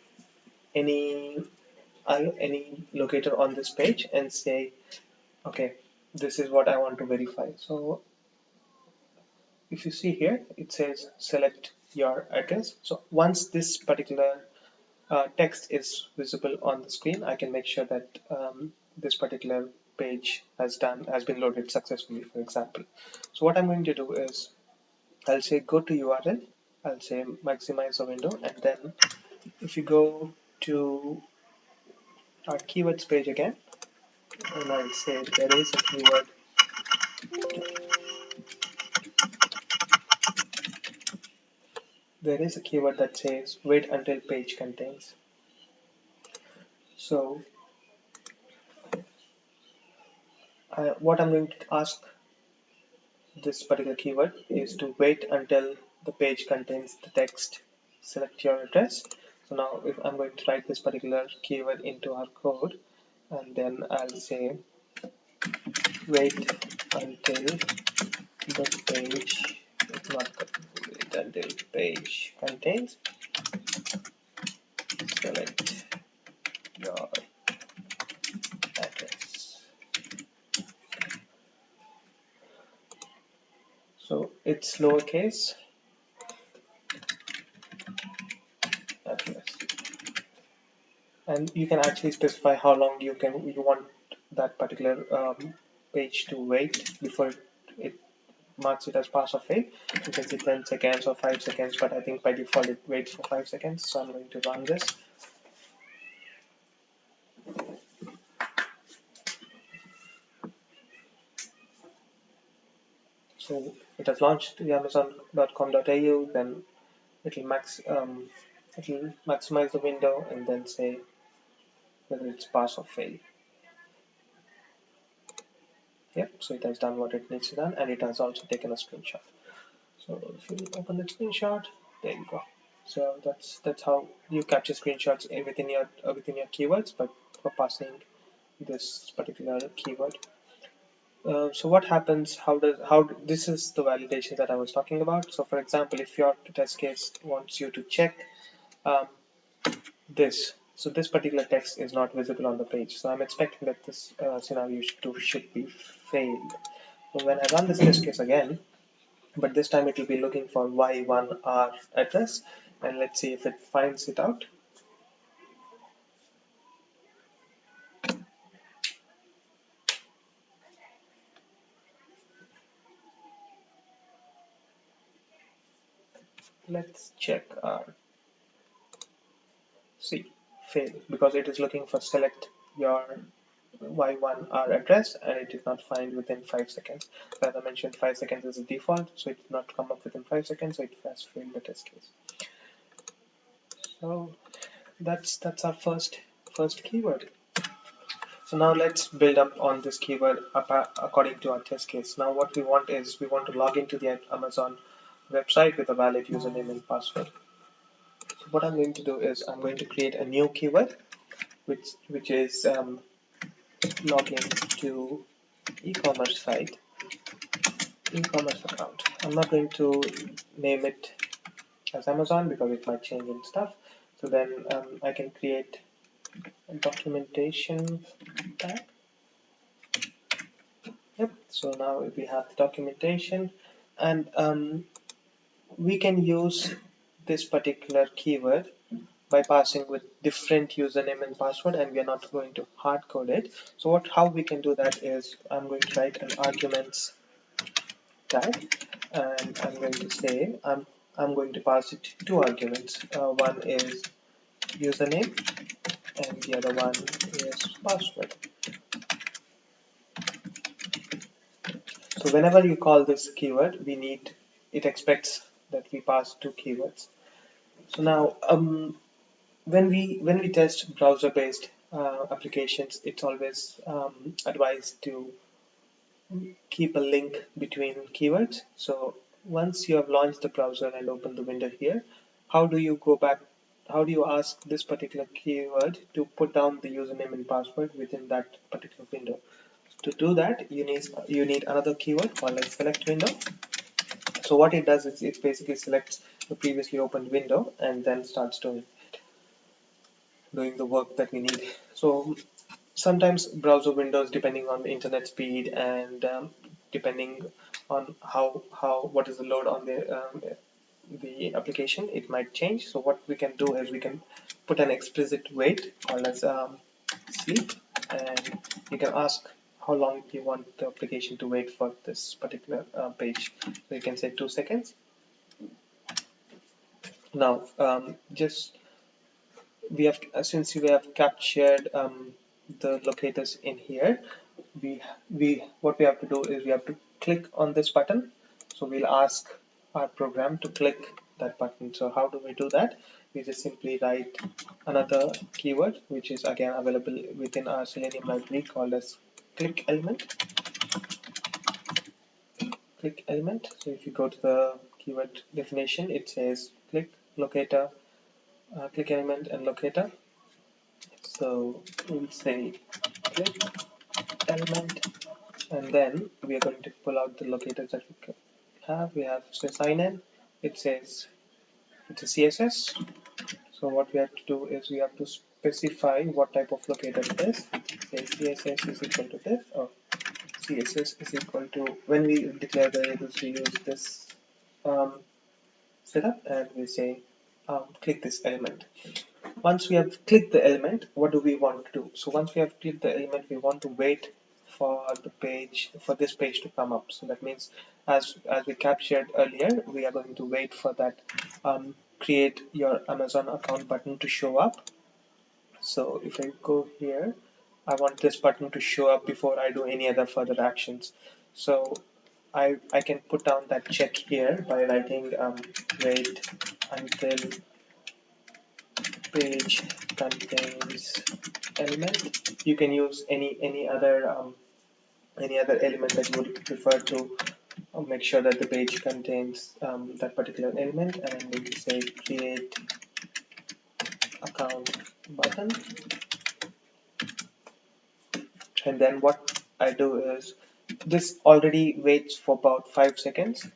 A: locator on this page and say, okay, this is what I want to verify. So if you see here, it says select your address. So once this particular text is visible on the screen, I can make sure that this particular page has been loaded successfully, for example. So what I'm going to do is I'll say go to URL, I'll say maximize the window, and then if you go to our keywords page again, and I'll say there is a keyword that says wait until page contains. So what I'm going to ask this particular keyword is to wait until the page contains the text. Select your address. So now if I'm going to write this particular keyword into our code, and then I'll say wait until the page not wait until page contains, select your address. So it's lowercase address, and you can actually specify how long you want that particular page to wait before it marks it as pass or fail. You can see 10 seconds or 5 seconds, but I think by default it waits for 5 seconds. So I'm going to run this. So it has launched to amazon.com.au, then it'll maximize the window and then say whether it's pass or fail. Yep, so it has done what it needs to done, and it has also taken a screenshot. So if you open the screenshot, there you go. So that's how you capture screenshots within your keywords, but for passing this particular keyword. So what happens? This is the validation that I was talking about. So for example, if your test case wants you to check um, this, so this particular text is not visible on the page. So I'm expecting that this scenario should be failed. So when I run this test case again, but this time it will be looking for Y1R address, and let's see if it finds it out. Let's check our C, fail, because it is looking for select your Y1R address, and it did not find within 5 seconds. As I mentioned, 5 seconds is the default, so it did not come up within 5 seconds, so it has failed the test case. So that's our first keyword. So now let's build up on this keyword according to our test case. Now what we want is we want to log into the Amazon website with a valid username and password. So what I'm going to do is I'm going to create a new keyword which is login to e-commerce site, e-commerce account. I'm not going to name it as Amazon because it might change and stuff. So then I can create a documentation tag. Yep. So now we have the documentation, and we can use this particular keyword by passing with different username and password, and we are not going to hard code it. So how we can do that is I'm going to write an arguments tag, and I'm going to say I'm going to pass it two arguments. One is username and the other one is password. So whenever you call this keyword, it expects that we pass two keywords. So now when we test browser-based applications, it's always advised to keep a link between keywords. So once you have launched the browser and opened the window here, how do you go back? How do you ask this particular keyword to put down the username and password within that particular window? To do that, you need another keyword called like select window. So what it does is it basically selects the previously opened window and then starts doing the work that we need. So sometimes browser windows, depending on the internet speed and depending on what is the load on the the application, it might change. So what we can do is we can put an explicit wait called as sleep, and you can ask how long you want the application to wait for this particular page. So you can say 2 seconds. Now, just we have since we have captured the locators in here, we what we have to do is we have to click on this button. So we'll ask our program to click that button. So how do we do that? We just simply write another keyword which is again available within our Selenium library called as click element. Click element. So if you go to the keyword definition, it says click locator, click element and locator. So we'll say click element, and then we are going to pull out the locators that we have. We have sign in. It says it's a CSS. So what we have to do is we have to specify what type of locator it is. Say CSS is equal to this, or CSS is equal to, when we declare variables, we use this um, setup, and we say click this element. Once we have clicked the element, what do we want to do? So once we have clicked the element, we want to wait for the page, for this page to come up. So that means as we captured earlier, we are going to wait for that create your Amazon account button to show up. So if I go here, I want this button to show up before I do any other further actions. So I can put down that check here by writing wait until page contains element. You can use any other element that you would prefer to make sure that the page contains that particular element, and I'm going to say create account button. And then what I do is this already waits for about 5 seconds,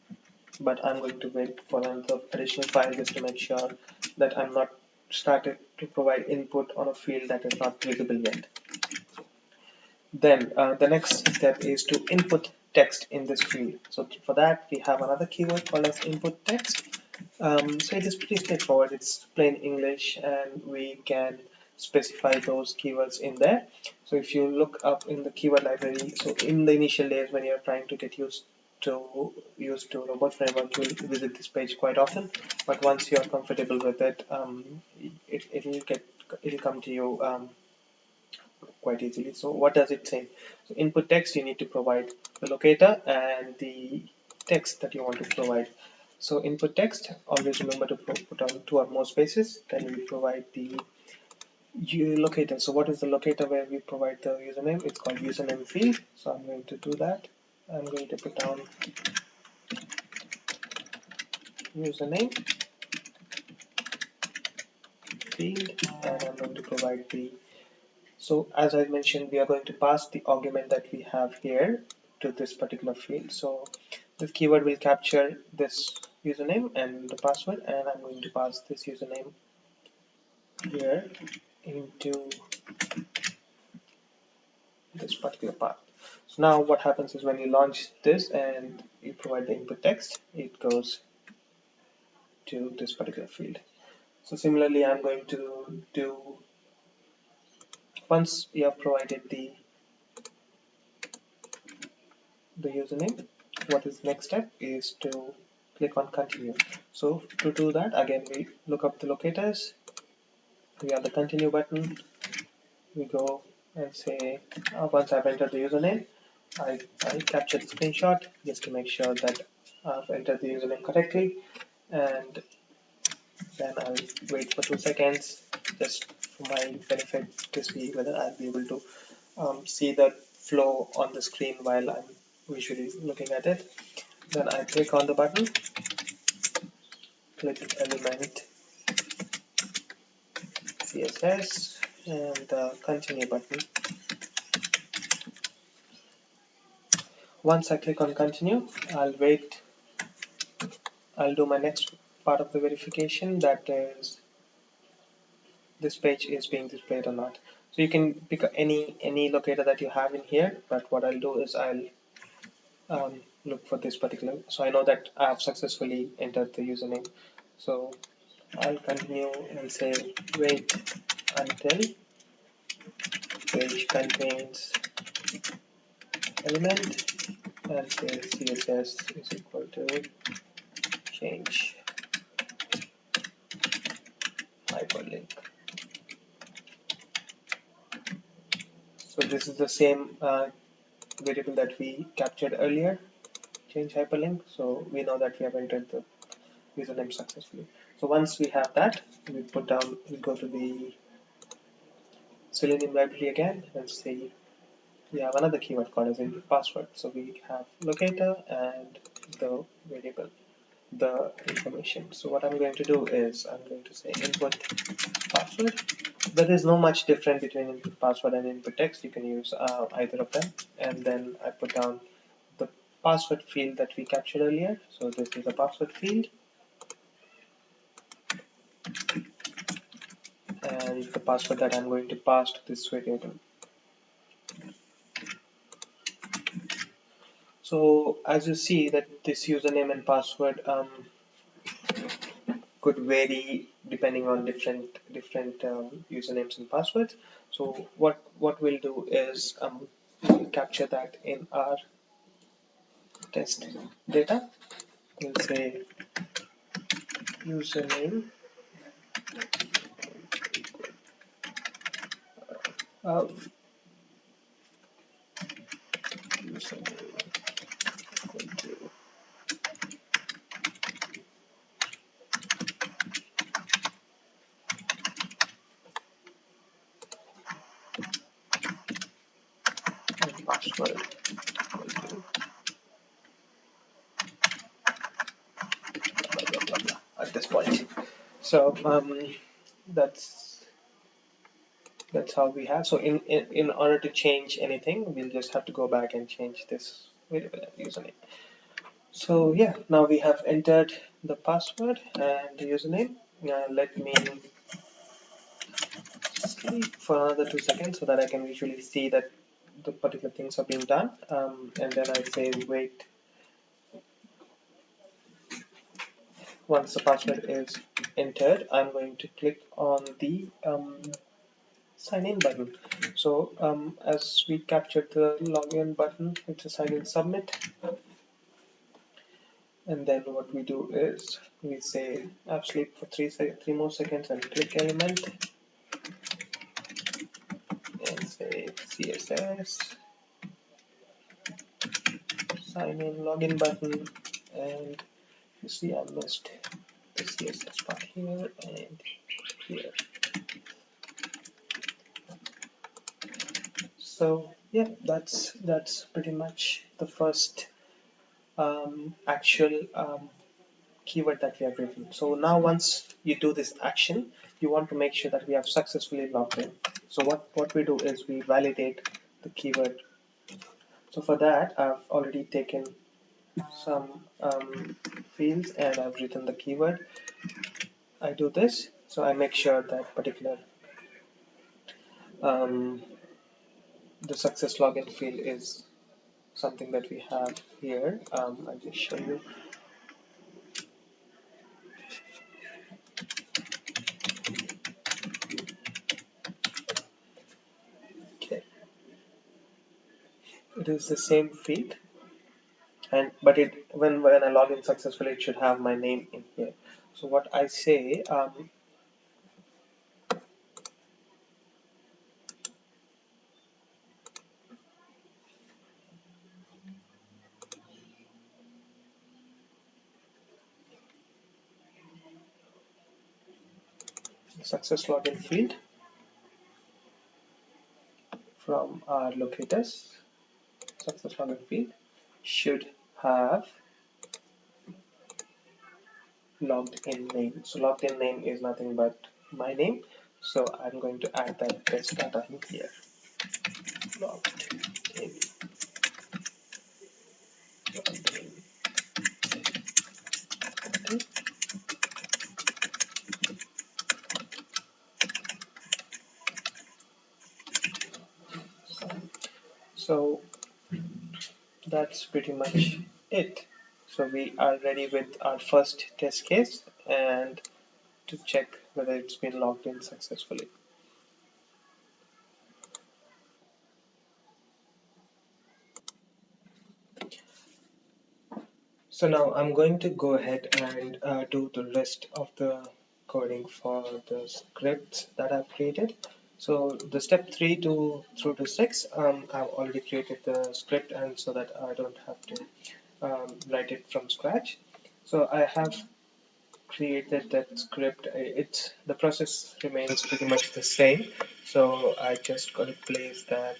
A: but I'm going to wait for another additional 5 just to make sure that I'm not started to provide input on a field that is not visible yet. Then the next step is to input text in this field. So for that, we have another keyword called as input text. So it is pretty straightforward. It's plain English, and we can specify those keywords in there. So if you look up in the keyword library, so in the initial days when you're trying to get used to Robotframework, you'll visit this page quite often. But once you're comfortable with it, it'll come to you quite easily. So what does it say? So input text, you need to provide the locator and the text that you want to provide. So input text, always remember to put on 2 or more spaces. Then we provide the locator. So what is the locator where we provide the username? It's called username field. So I'm going to do that. I'm going to put down username field, and I'm going to provide the. So as I mentioned, we are going to pass the argument that we have here to this particular field. So this keyword will capture this username and the password, and I'm going to pass this username here into this particular path. So now what happens is when you launch this and you provide the input text, it goes to this particular field. So similarly, I'm going to do, once you have provided the username, what is the next step is to click on continue. So to do that, again, we look up the locators, we have the continue button, we go and say once I've entered the username, I capture the screenshot just to make sure that I've entered the username correctly, and then I'll wait for 2 seconds just for my benefit to see whether I'll be able to see the flow on the screen while I'm visually looking at it. Then I click on the button, click element CSS, and the continue button. Once I click on continue, I'll wait. I'll do my next part of the verification, that is this page is being displayed or not. So you can pick any locator that you have in here, but what I'll do is I'll look for this particular. So I know that I have successfully entered the username. So I'll continue and say wait until page contains element and say CSS is equal to change hyperlink. So this is the same variable that we captured earlier, change hyperlink. So we know that we have entered the username successfully. So once we have that, we go to the Selenium library again and see we have another keyword called as a password. So we have locator and the variable, the information. So what I'm going to do is I'm going to say input password. There is no much different between input password and input text. You can use either of them. And then I put down the password field that we captured earlier. So this is a password field. And the password that I'm going to pass to this variable. So as you see that this username and password could vary depending on different usernames and passwords. So what we'll do is we'll capture that in our test data. We'll say username of username equal to and password equal to blah, blah, blah, blah, at this point. So that's how we have. So in order to change anything, we'll just have to go back and change this variable username. So yeah, now we have entered the password and the username. Let me sleep for another 2 seconds so that I can visually see that the particular things are being done. And then I say wait. Once the password is entered, I'm going to click on the sign in button. So as we captured the login button, it's a sign in submit. And then what we do is we say app sleep for 3 more seconds and click element and say CSS sign in login button, and you see I missed the CSS part here and here. So yeah, that's pretty much the first actual keyword that we have written. So now once you do this action, you want to make sure that we have successfully logged in. So what we do is we validate the keyword. So for that, I've already taken some fields and I've written the keyword. I do this, so I make sure that particular the success login field is something that we have here. I'll just show you. Okay, it is the same field, and but it when I log in successfully, it should have my name in here. So what I say, success login field from our locators, success login field should have logged in name. So logged in name is nothing but my name. So I'm going to add that test data in here. Logged in. Logged in. So that's pretty much it. So we are ready with our first test case and to check whether it's been logged in successfully. So now I'm going to go ahead and do the rest of the coding for the scripts that I've created. So the step 3 to through to 6, I've already created the script, and so that I don't have to write it from scratch. So I have created that script. It's the process remains pretty much the same. So I just got to place that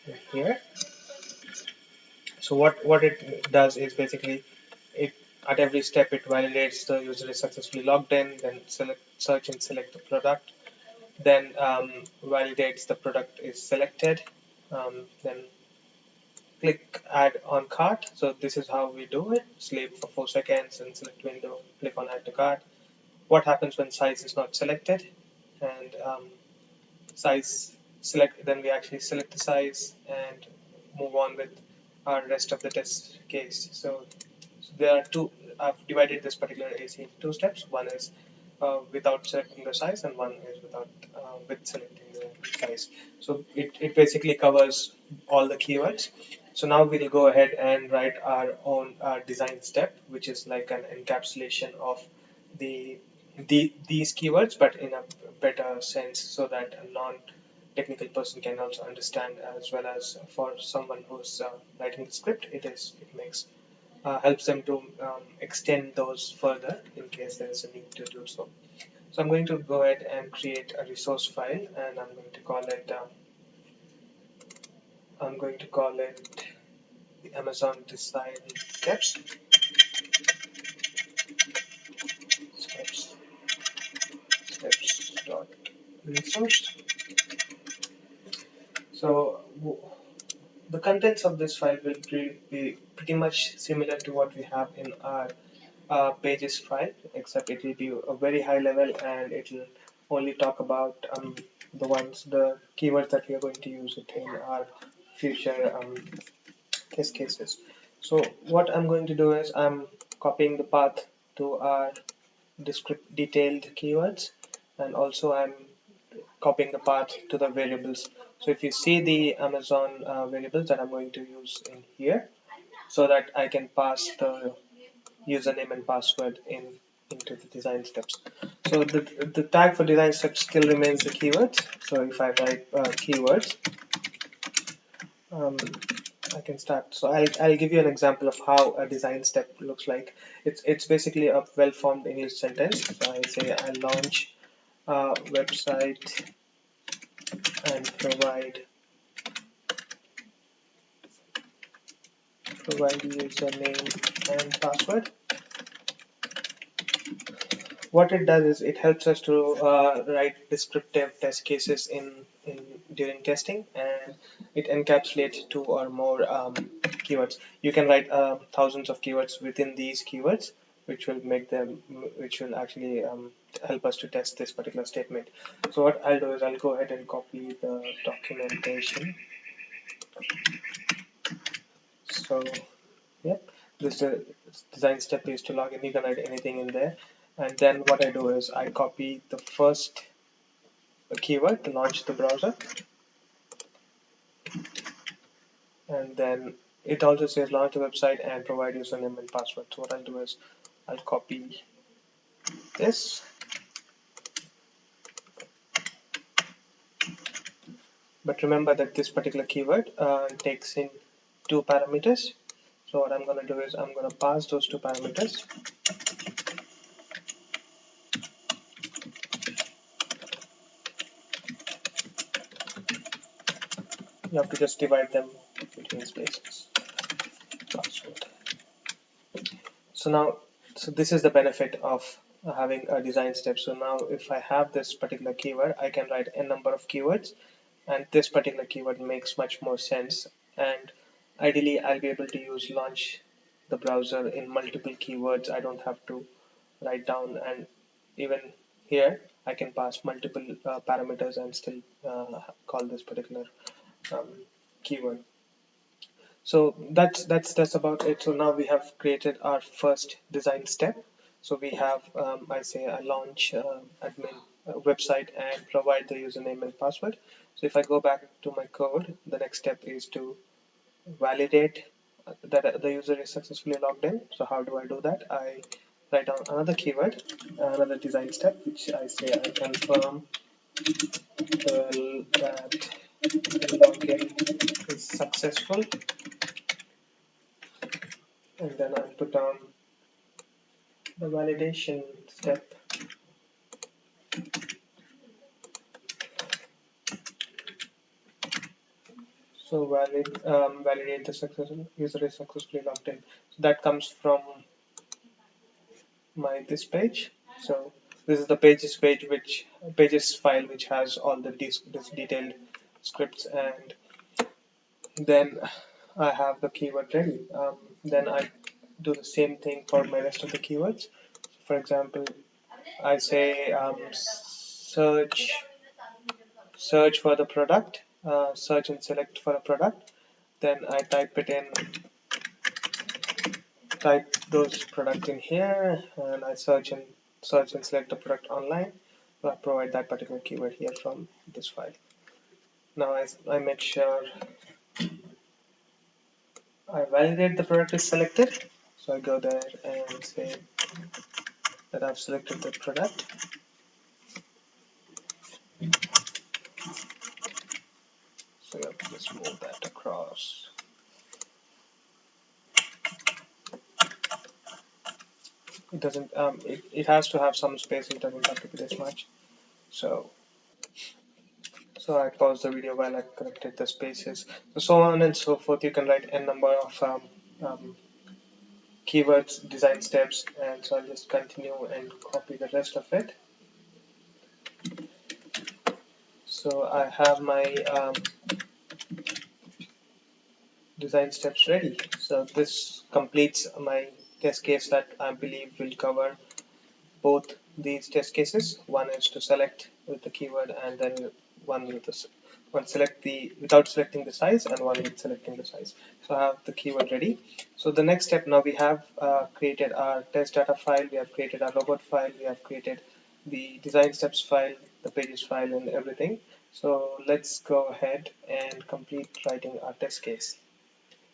A: in here. So what it does is basically it at every step it validates the user is successfully logged in, then search and select the product, then validates the product is selected, then click add on cart. So this is how we do it. Sleep for 4 seconds and select window, click on add to cart. What happens when size is not selected? And size select, then we actually select the size and move on with our rest of the test case. So there are two. I've divided this particular AC into two steps. One is without selecting the size, and one is with selecting the size. So it basically covers all the keywords. So now we'll go ahead and write our own design step, which is like an encapsulation of the, these keywords, but in a better sense, so that a non-technical person can also understand, as well as for someone who's writing the script, it makes helps them to extend those further in case there is a need to do so. So I'm going to go ahead and create a resource file, and I'm going to call it the Amazon Design Steps. Steps. Steps. Dot resource. So the contents of this file will be pretty much similar to what we have in our pages file, except it will be a very high level, and it will only talk about the keywords that we are going to use it in our future test cases. So what I'm going to do is I'm copying the path to our detailed keywords, and also I'm copying the path to the variables. So if you see the Amazon variables that I'm going to use in here, so that I can pass the username and password into the design steps. So the tag for design steps still remains the keywords. So if I write keywords, um, I can start. So I'll give you an example of how a design step looks like. It's basically a well-formed English sentence. So I say I launch a website and provide username and password. What it does is it helps us to write descriptive test cases in during testing, and it encapsulates two or more keywords. You can write thousands of keywords within these keywords, which will make them, which will actually help us to test this particular statement. So what I'll do is I'll go ahead and copy the documentation. So yeah, this design step is to log in. You can write anything in there, and then what I do is I copy the first keyword to launch the browser, and then it also says launch the website and provide username and password. So what I'll do is I'll copy this, but remember that this particular keyword takes in two parameters. So what I'm going to do is I'm going to pass those two parameters. You have to just divide them between spaces. Password. So now, so this is the benefit of having a design step. So now if I have this particular keyword, I can write a number of keywords, and this particular keyword makes much more sense. And ideally, I'll be able to use launch the browser in multiple keywords. I don't have to write down, and even here, I can pass multiple parameters and still call this particular um, keyword. So that's about it. So now we have created our first design step. So we have I say I launch admin website and provide the username and password. So if I go back to my code, the next step is to validate that the user is successfully logged in. So how do I do that? I write down another keyword, another design step, which I say I confirm that the login is successful, and then I put down the validation step. So validate the successful user is successfully logged in. So that comes from my this page. So this is the pages file which has all the this detailed scripts, and then I have the keyword ready. Then I do the same thing for my rest of the keywords. For example, I say search for the product, search and select for a product. Then I type those product in here, and I search and select the product online. So I provide that particular keyword here from this file. Now I make sure I validate the product is selected. So I go there and say that I've selected the product. So yeah, let's move that across. It doesn't. It has to have some space. It doesn't have to be this much. So I paused the video while I corrected the spaces. So on and so forth. You can write n number of keywords, design steps, and so I'll just continue and copy the rest of it. So I have my design steps ready. So this completes my test case that I believe will cover both these test cases. One is to select with the keyword, and then one with the one select the without selecting the size, and one with selecting the size. So I have the keyword ready. So the next step, now we have created our test data file, we have created our robot file, we have created the design steps file, the pages file, and everything. So let's go ahead and complete writing our test case.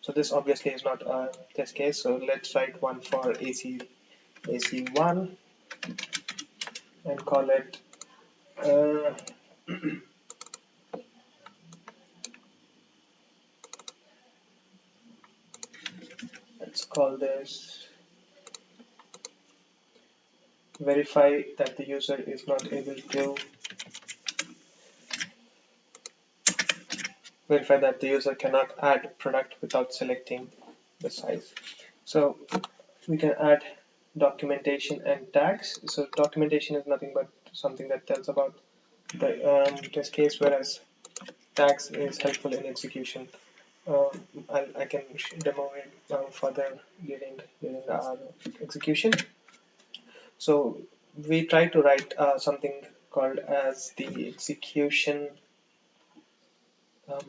A: So this obviously is not a test case, so let's write one for AC1 and call it uh, let's call this verify that the user is not able to verify that the user cannot add product without selecting the size. So we can add documentation and tags. So documentation is nothing but something that tells about the test case, whereas tags is helpful in execution. I can demo it further during our execution. So we try to write something called as the execution, um,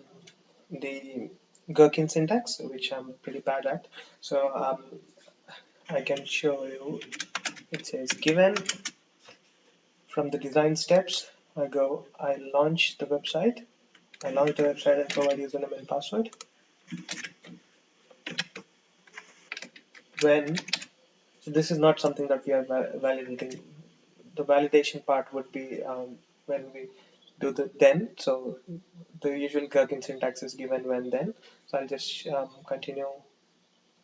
A: the Gherkin syntax, which I'm pretty bad at. So I can show you. It says given from the design steps. I launch the website. I launch the website and provide username and password. When so this is not something that we are validating. The validation part would be when we do the then. So the usual Gherkin syntax is given when then. So I'll just continue.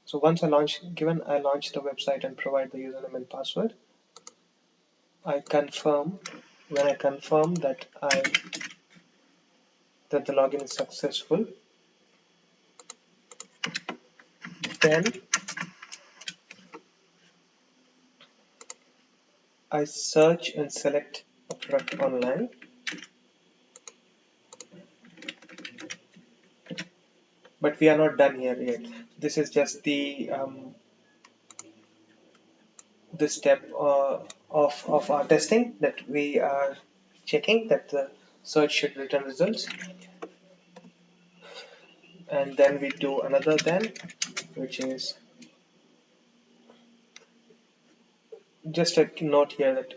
A: So once I launch the website and provide the username and password, I confirm when I confirm that the login is successful, then I search and select a product online. But we are not done here yet. This is just the step of our testing, that we are checking that the search should return results. and then we do another then, which is just a note here that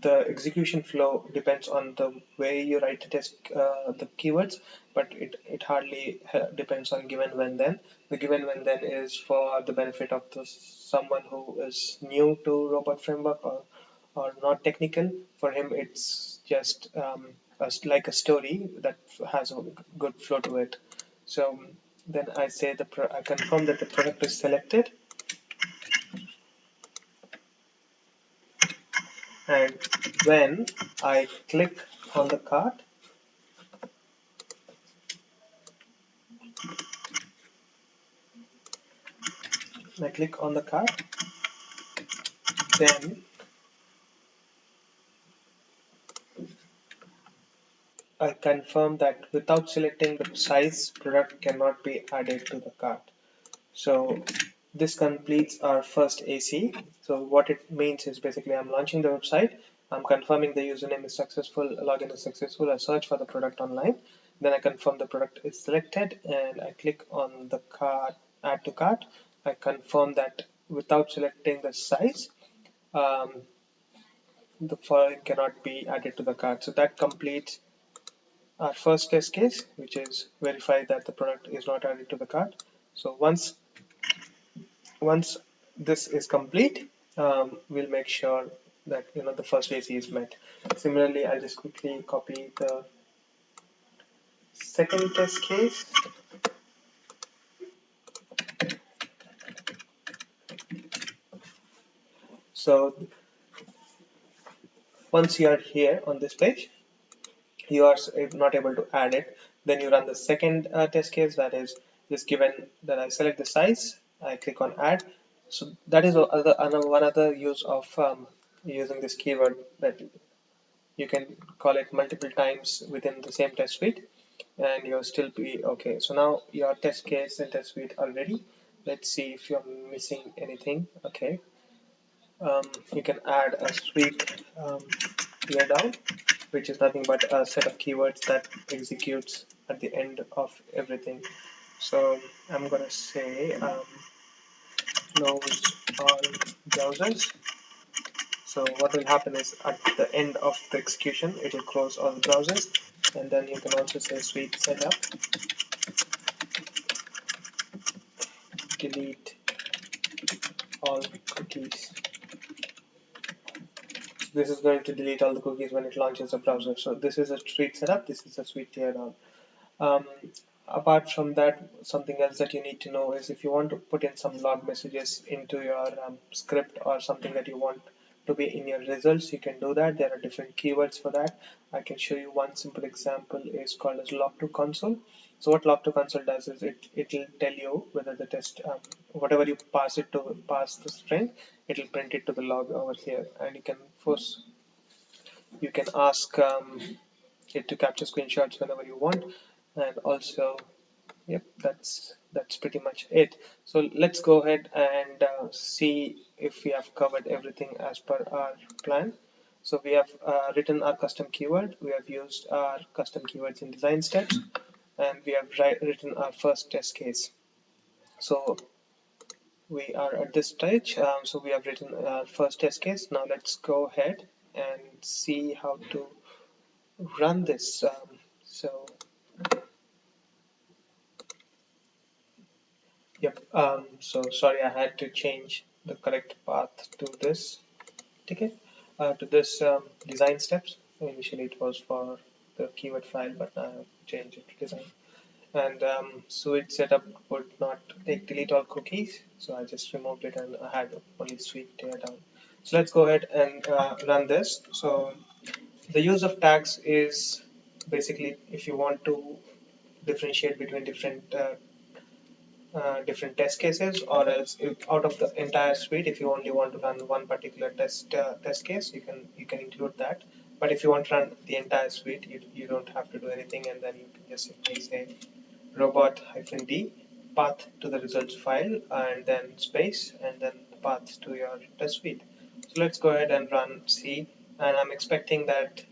A: the execution flow depends on the way you write the test, the keywords, but it hardly depends on given when then. The given when then is for the benefit of someone who is new to robot framework or not technical. For him, it's just like a story that has a good flow to it. So then I say I confirm that the product is selected, and when I click on the cart, then I confirm that without selecting the size, product cannot be added to the cart. So this completes our first AC. So what it means is basically I'm launching the website, I'm confirming the username is successful, login is successful, I search for the product online, then I confirm the product is selected and I click on the cart, add to cart. I confirm that without selecting the size, um, the following cannot be added to the cart. So that completes our first test case, which is verify that the product is not added to the cart. So once this is complete, we'll make sure that the first AC is met. Similarly, I'll just quickly copy the second test case. So once you are here on this page, you are not able to add it. Then you run the second test case, that is just given that I select the size, I click on add. So that is one other use of using this keyword, that you can call it multiple times within the same test suite and you'll still be okay. So now your test case and test suite are ready. Let's see if you're missing anything. Okay, you can add a suite here down, which is nothing but a set of keywords that executes at the end of everything. So I'm gonna say close all browsers. So what will happen is at the end of the execution, it will close all the browsers, and then you can also say suite setup, delete all cookies. This is going to delete all the cookies when it launches the browser. So this is a suite setup. This is a suite teardown. Um, Apart from that, something else that you need to know is if you want to put in some log messages into your script or something that you want to be in your results, you can do that. There are different keywords for that. I can show you one simple example is called as log to console. So what log to console does is it will tell you whether the test, whatever you pass the string, it will print it to the log over here, and you can ask it to capture screenshots whenever you want, and also yep, that's pretty much it. So let's go ahead and see if we have covered everything as per our plan. So we have written our custom keyword, we have used our custom keywords in design steps, and we have written our first test case. So we are at this stage. So we have written our first test case. Now let's go ahead and see how to run this. So yep. So sorry, I had to change the correct path to this ticket, to this design steps. Initially, it was for the keyword file, but now I have changed it to design. And suite setup would not take delete all cookies, so I just removed it and I had only suite teardown. So let's go ahead and run this. So the use of tags is basically if you want to differentiate between different test cases, or else if out of the entire suite, if you only want to run one particular test case, you can include that. But if you want to run the entire suite, you don't have to do anything, and then you can just simply say robot -d path to the results file, and then space, and then the path to your test suite. So let's go ahead and run C, and I'm expecting that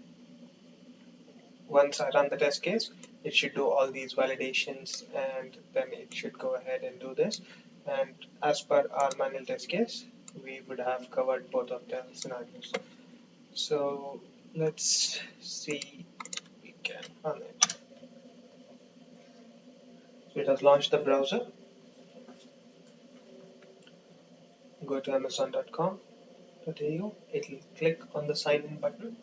A: once I run the test case, it should do all these validations and then it should go ahead and do this. And as per our manual test case, we would have covered both of the scenarios. So let's see, we can run it. So it has launched the browser. Go to amazon.com. There you go. It will click on the sign in button.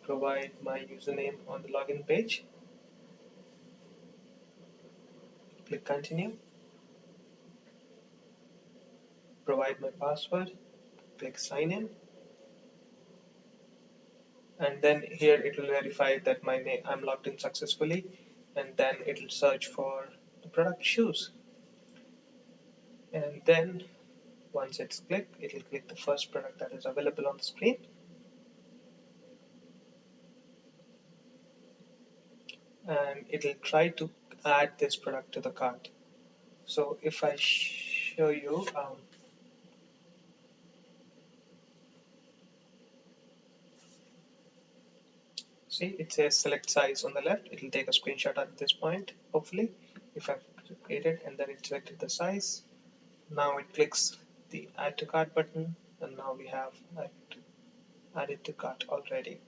A: Provide my username on the login page. Click continue. Provide my password. Click sign in. And then here it will verify that my name I'm logged in successfully, and then it will search for the product shoes. And then once it's clicked, it will click the first product that is available on the screen. And it will try to add this product to the cart. So if I show you, see it says select size on the left. It will take a screenshot at this point, hopefully, if I've created, and then it selected the size. Now it clicks the add to cart button, and now we have added to cart already.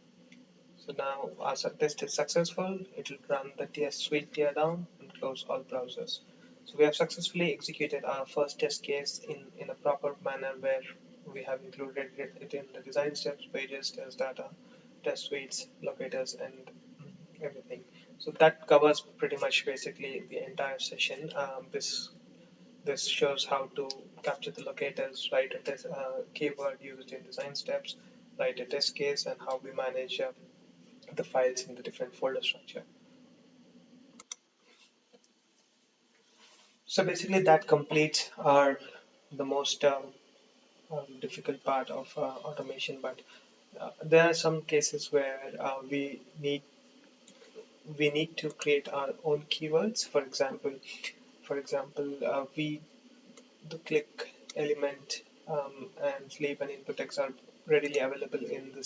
A: So now as our test is successful, it will run the test suite teardown and close all browsers. So we have successfully executed our first test case in a proper manner where we have included it in the design steps, pages, test data, test suites, locators, and everything. So that covers pretty much basically the entire session. This shows how to capture the locators, write a test, keyword used in design steps, write a test case, and how we manage the files in the different folder structure. So basically that completes our the most difficult part of automation, but there are some cases where we need to create our own keywords. For example, the click element and sleep and input text are readily available in the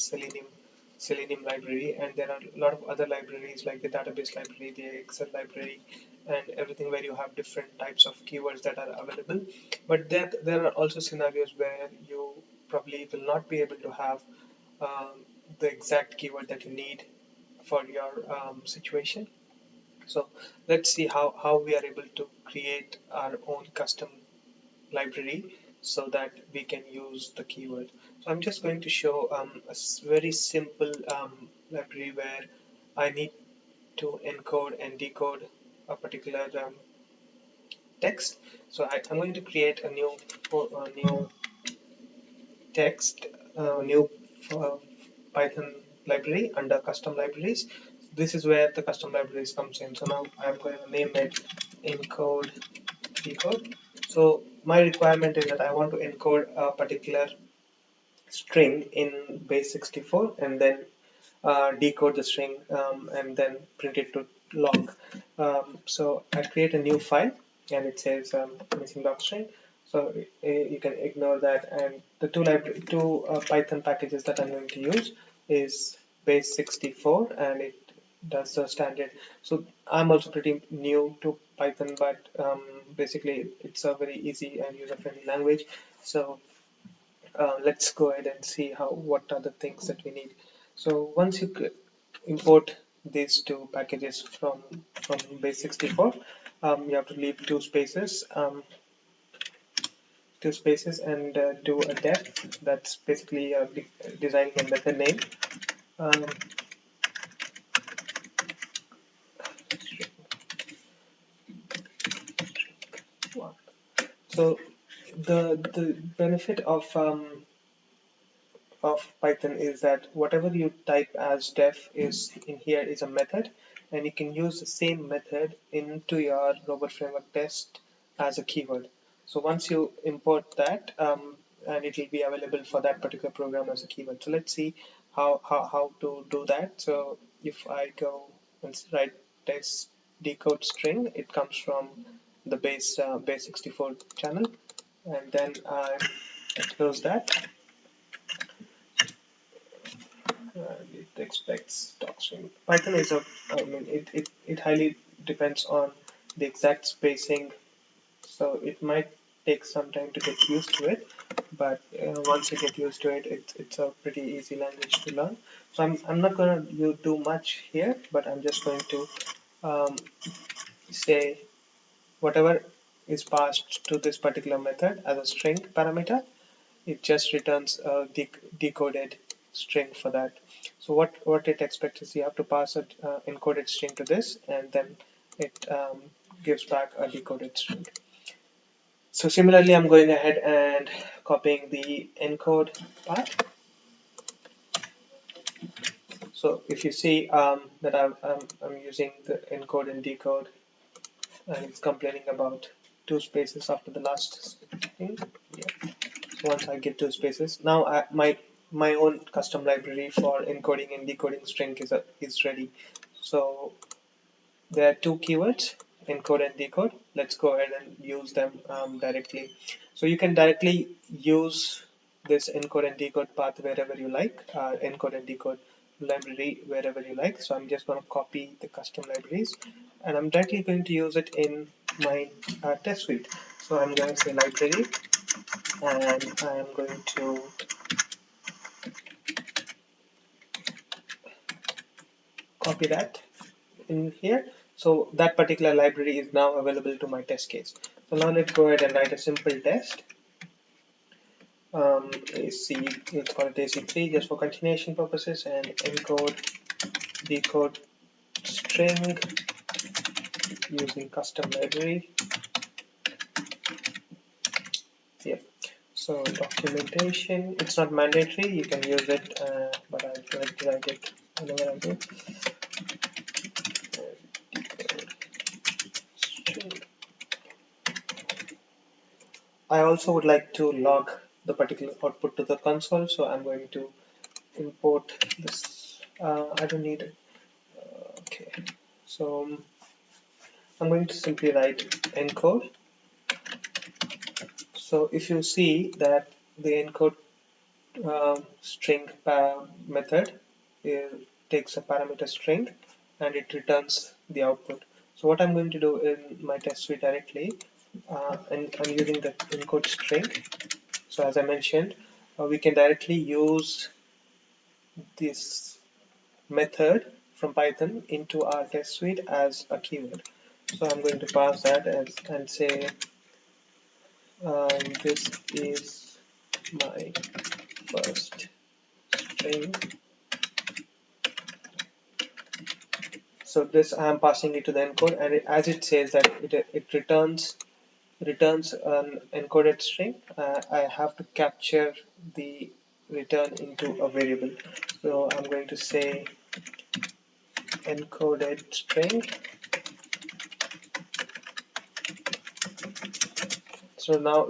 A: Selenium library, and there are a lot of other libraries like the database library, the Excel library, and everything where you have different types of keywords that are available. But there are also scenarios where you probably will not be able to have um, the exact keyword that you need for your situation. So let's see how we are able to create our own custom library so that we can use the keyword. So I'm just going to show very simple library where I need to encode and decode a particular text. So I'm going to create a new text, new uh, Python library under custom libraries. This is where the custom libraries comes in. So now I'm going to name it encode decode. So my requirement is that I want to encode a particular string in base 64 and then decode the string and then print it to log. So I create a new file and it says missing log string. So you can ignore that. And the two Python packages that I'm going to use is base 64 and it does the standard. So I'm also pretty new to Python, but basically it's a very easy and user-friendly language. So let's go ahead and see what are the things that we need. So once you import these two packages from base 64, you have to leave two spaces and do a def. That's basically designing a method name. Um, so the benefit of Python is that whatever you type as def is in here is a method, and you can use the same method into your robot framework test as a keyword. So once you import that, and it will be available for that particular program as a keyword. So let's see how to do that. So if I go and write test decode string, it comes from the base 64 channel, and then I Let's close that. It expects docstring. Python is it highly depends on the exact spacing, so it might take some time to get used to it. But once you get used to it, it's a pretty easy language to learn. So I'm not going to do much here, but I'm just going to um, say whatever is passed to this particular method as a string parameter, it just returns a decoded string for that. So what it expects is you have to pass an encoded string to this, and then it gives back a decoded string. So similarly, I'm going ahead and copying the encode part. So if you see that I'm using the encode and decode, and it's complaining about 2 spaces after the last thing. Yeah. So once I get 2 spaces, now my own custom library for encoding and decoding string is ready. So there are 2 keywords, encode and decode. Let's go ahead and use them directly. So you can directly use this encode and decode path wherever you like, encode and decode library wherever you like. So I'm just going to copy the custom libraries, and I'm directly going to use it in my test suite. So I'm going to say library, and I'm going to copy that in here. So that particular library is now available to my test case. So now let's go ahead and write a simple test. AC, let's call it AC3 just for continuation purposes, and encode decode string using custom library. Yep. So documentation, it's not mandatory, you can use it, but I like to write it whenever I do. I also would like to log the particular output to the console, so I'm going to import this. I don't need it. Okay, so I'm going to simply write encode. So if you see that the encode string method takes a parameter string and it returns the output. So what I'm going to do in my test suite directly, and I'm using the encode string. So as I mentioned, we can directly use this method from Python into our test suite as a keyword. So I'm going to pass that and say this is my first string. So this I am passing it to the encode, and as it says that it returns an encoded string, I have to capture the return into a variable. So I'm going to say encoded string. So now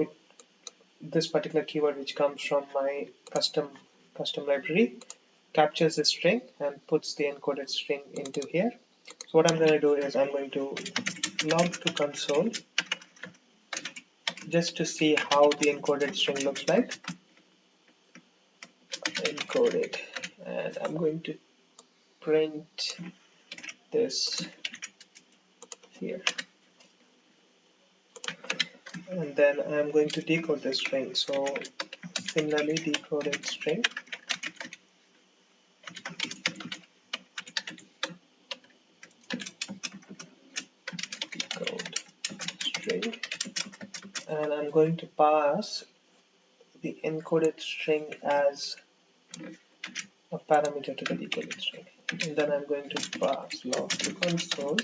A: this particular keyword, which comes from my custom library, captures the string and puts the encoded string into here. So what I'm going to do is I'm going to log to console just to see how the encoded string looks like. Encoded, and I'm going to print this here, and then I'm going to decode the string. So similarly, decoded string, decode string, and I'm going to pass the encoded string as a parameter to the decoded string, and then I'm going to pass log to console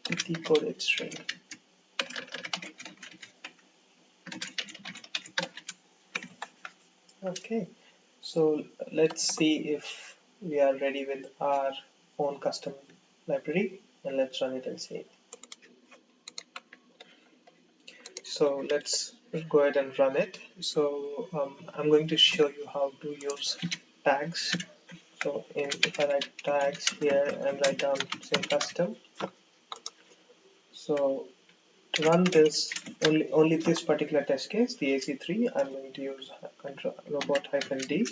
A: the decoded string. Okay, so let's see if we are ready with our own custom library, and let's run it and see it. So let's go ahead and run it. So I'm going to show you how to use tags. So if I write tags here and write down say custom, so to run this only this particular test case, the AC3, I'm going to use control robot-d.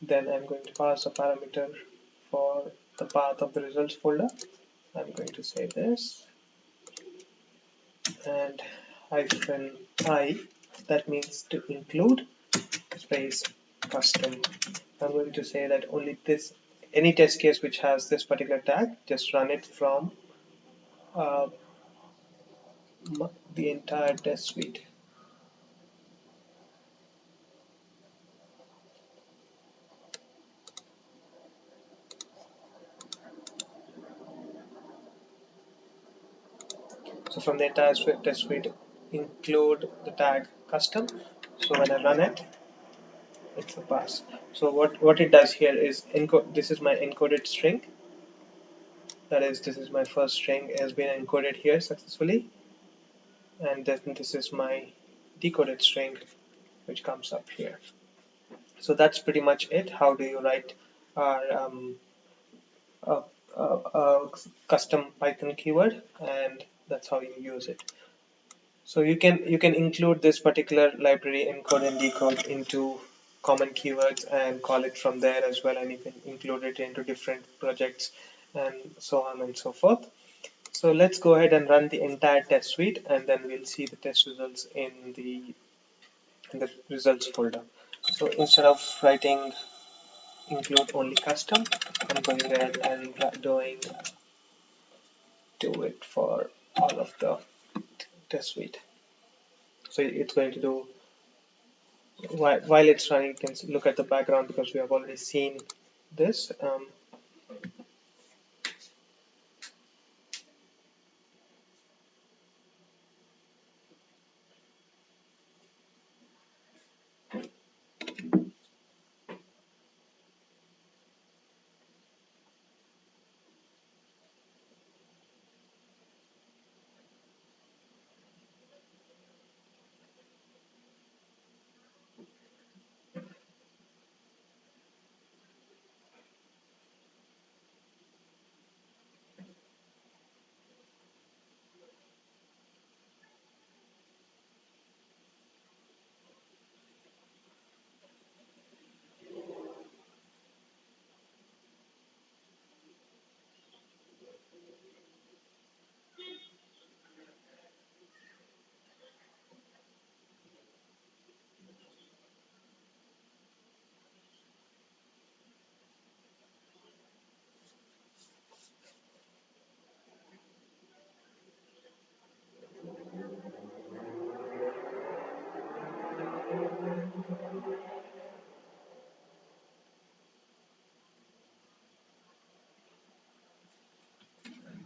A: Then I'm going to pass a parameter for the path of the results folder. I'm going to say this and hyphen I, that means to include space custom. I'm going to say that only this, any test case which has this particular tag, just run it from uh, the entire test suite. So from the entire test suite, include the tag custom. So when I run it, it's a pass. So what it does here is encode. This is my encoded string. That is, this is my first string has been encoded here successfully, and then this is my decoded string, which comes up here. So that's pretty much it. How do you write our a, custom Python keyword, and that's how you use it. So you can include this particular library encode and decode into common keywords and call it from there as well, and you can include it into different projects and so on and so forth. So let's go ahead and run the entire test suite, and then we'll see the test results in the results folder. So instead of writing include only custom, I'm going ahead and do it for all of the test suite. So it's going to do, while it's running, you can look at the background because we have already seen this.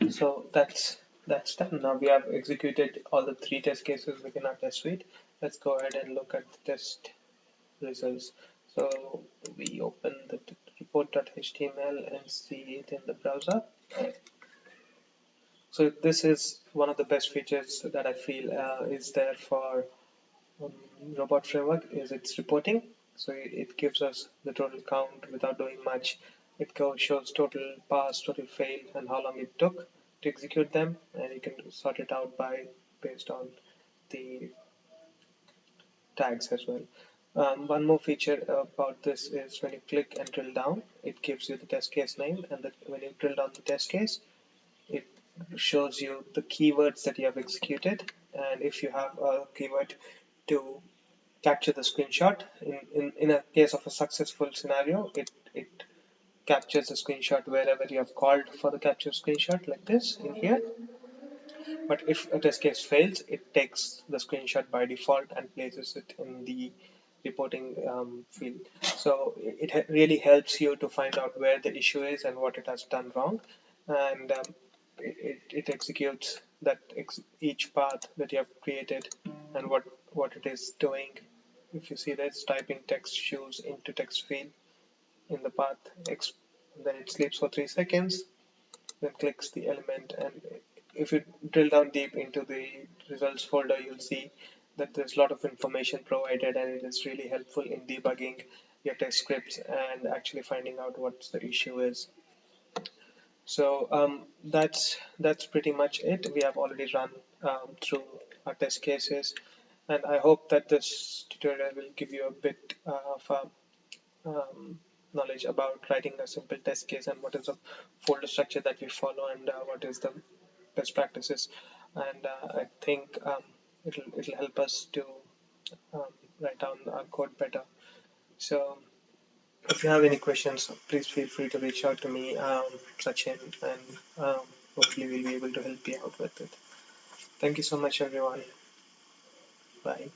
A: So that's done. Now we have executed all the three test cases within our test suite. Let's go ahead and look at the test results. So we open the report.html and see it in the browser. So this is one of the best features that I feel is there for um, Robotframework is its reporting. So it gives us the total count without doing much. It shows total pass, total fail, and how long it took to execute them, and you can sort it out by based on the tags as well. One more feature about this is when you click and drill down, it gives you the test case name, and when you drill down the test case, it shows you the keywords that you have executed, and if you have a keyword to capture the screenshot, in a case of a successful scenario, it captures the screenshot wherever you have called for the capture screenshot, like this in here. But if a test case fails, it takes the screenshot by default and places it in the reporting field. So it really helps you to find out where the issue is and what it has done wrong, and it executes that each path that you have created and what it is doing. If you see this, typing text shoes into text field in the path, then it sleeps for 3 seconds, then clicks the element, and if you drill down deep into the results folder, you'll see that there's a lot of information provided, and it is really helpful in debugging your test scripts and actually finding out what the issue is. So that's pretty much it. We have already run through our test cases, and I hope that this tutorial will give you a bit of knowledge about writing a simple test case and what is the folder structure that we follow and what is the best practices. And I think it'll help us to um, write down our code better. So if you have any questions, please feel free to reach out to me, Sachin, and hopefully we'll be able to help you out with it. Thank you so much, everyone. Bye.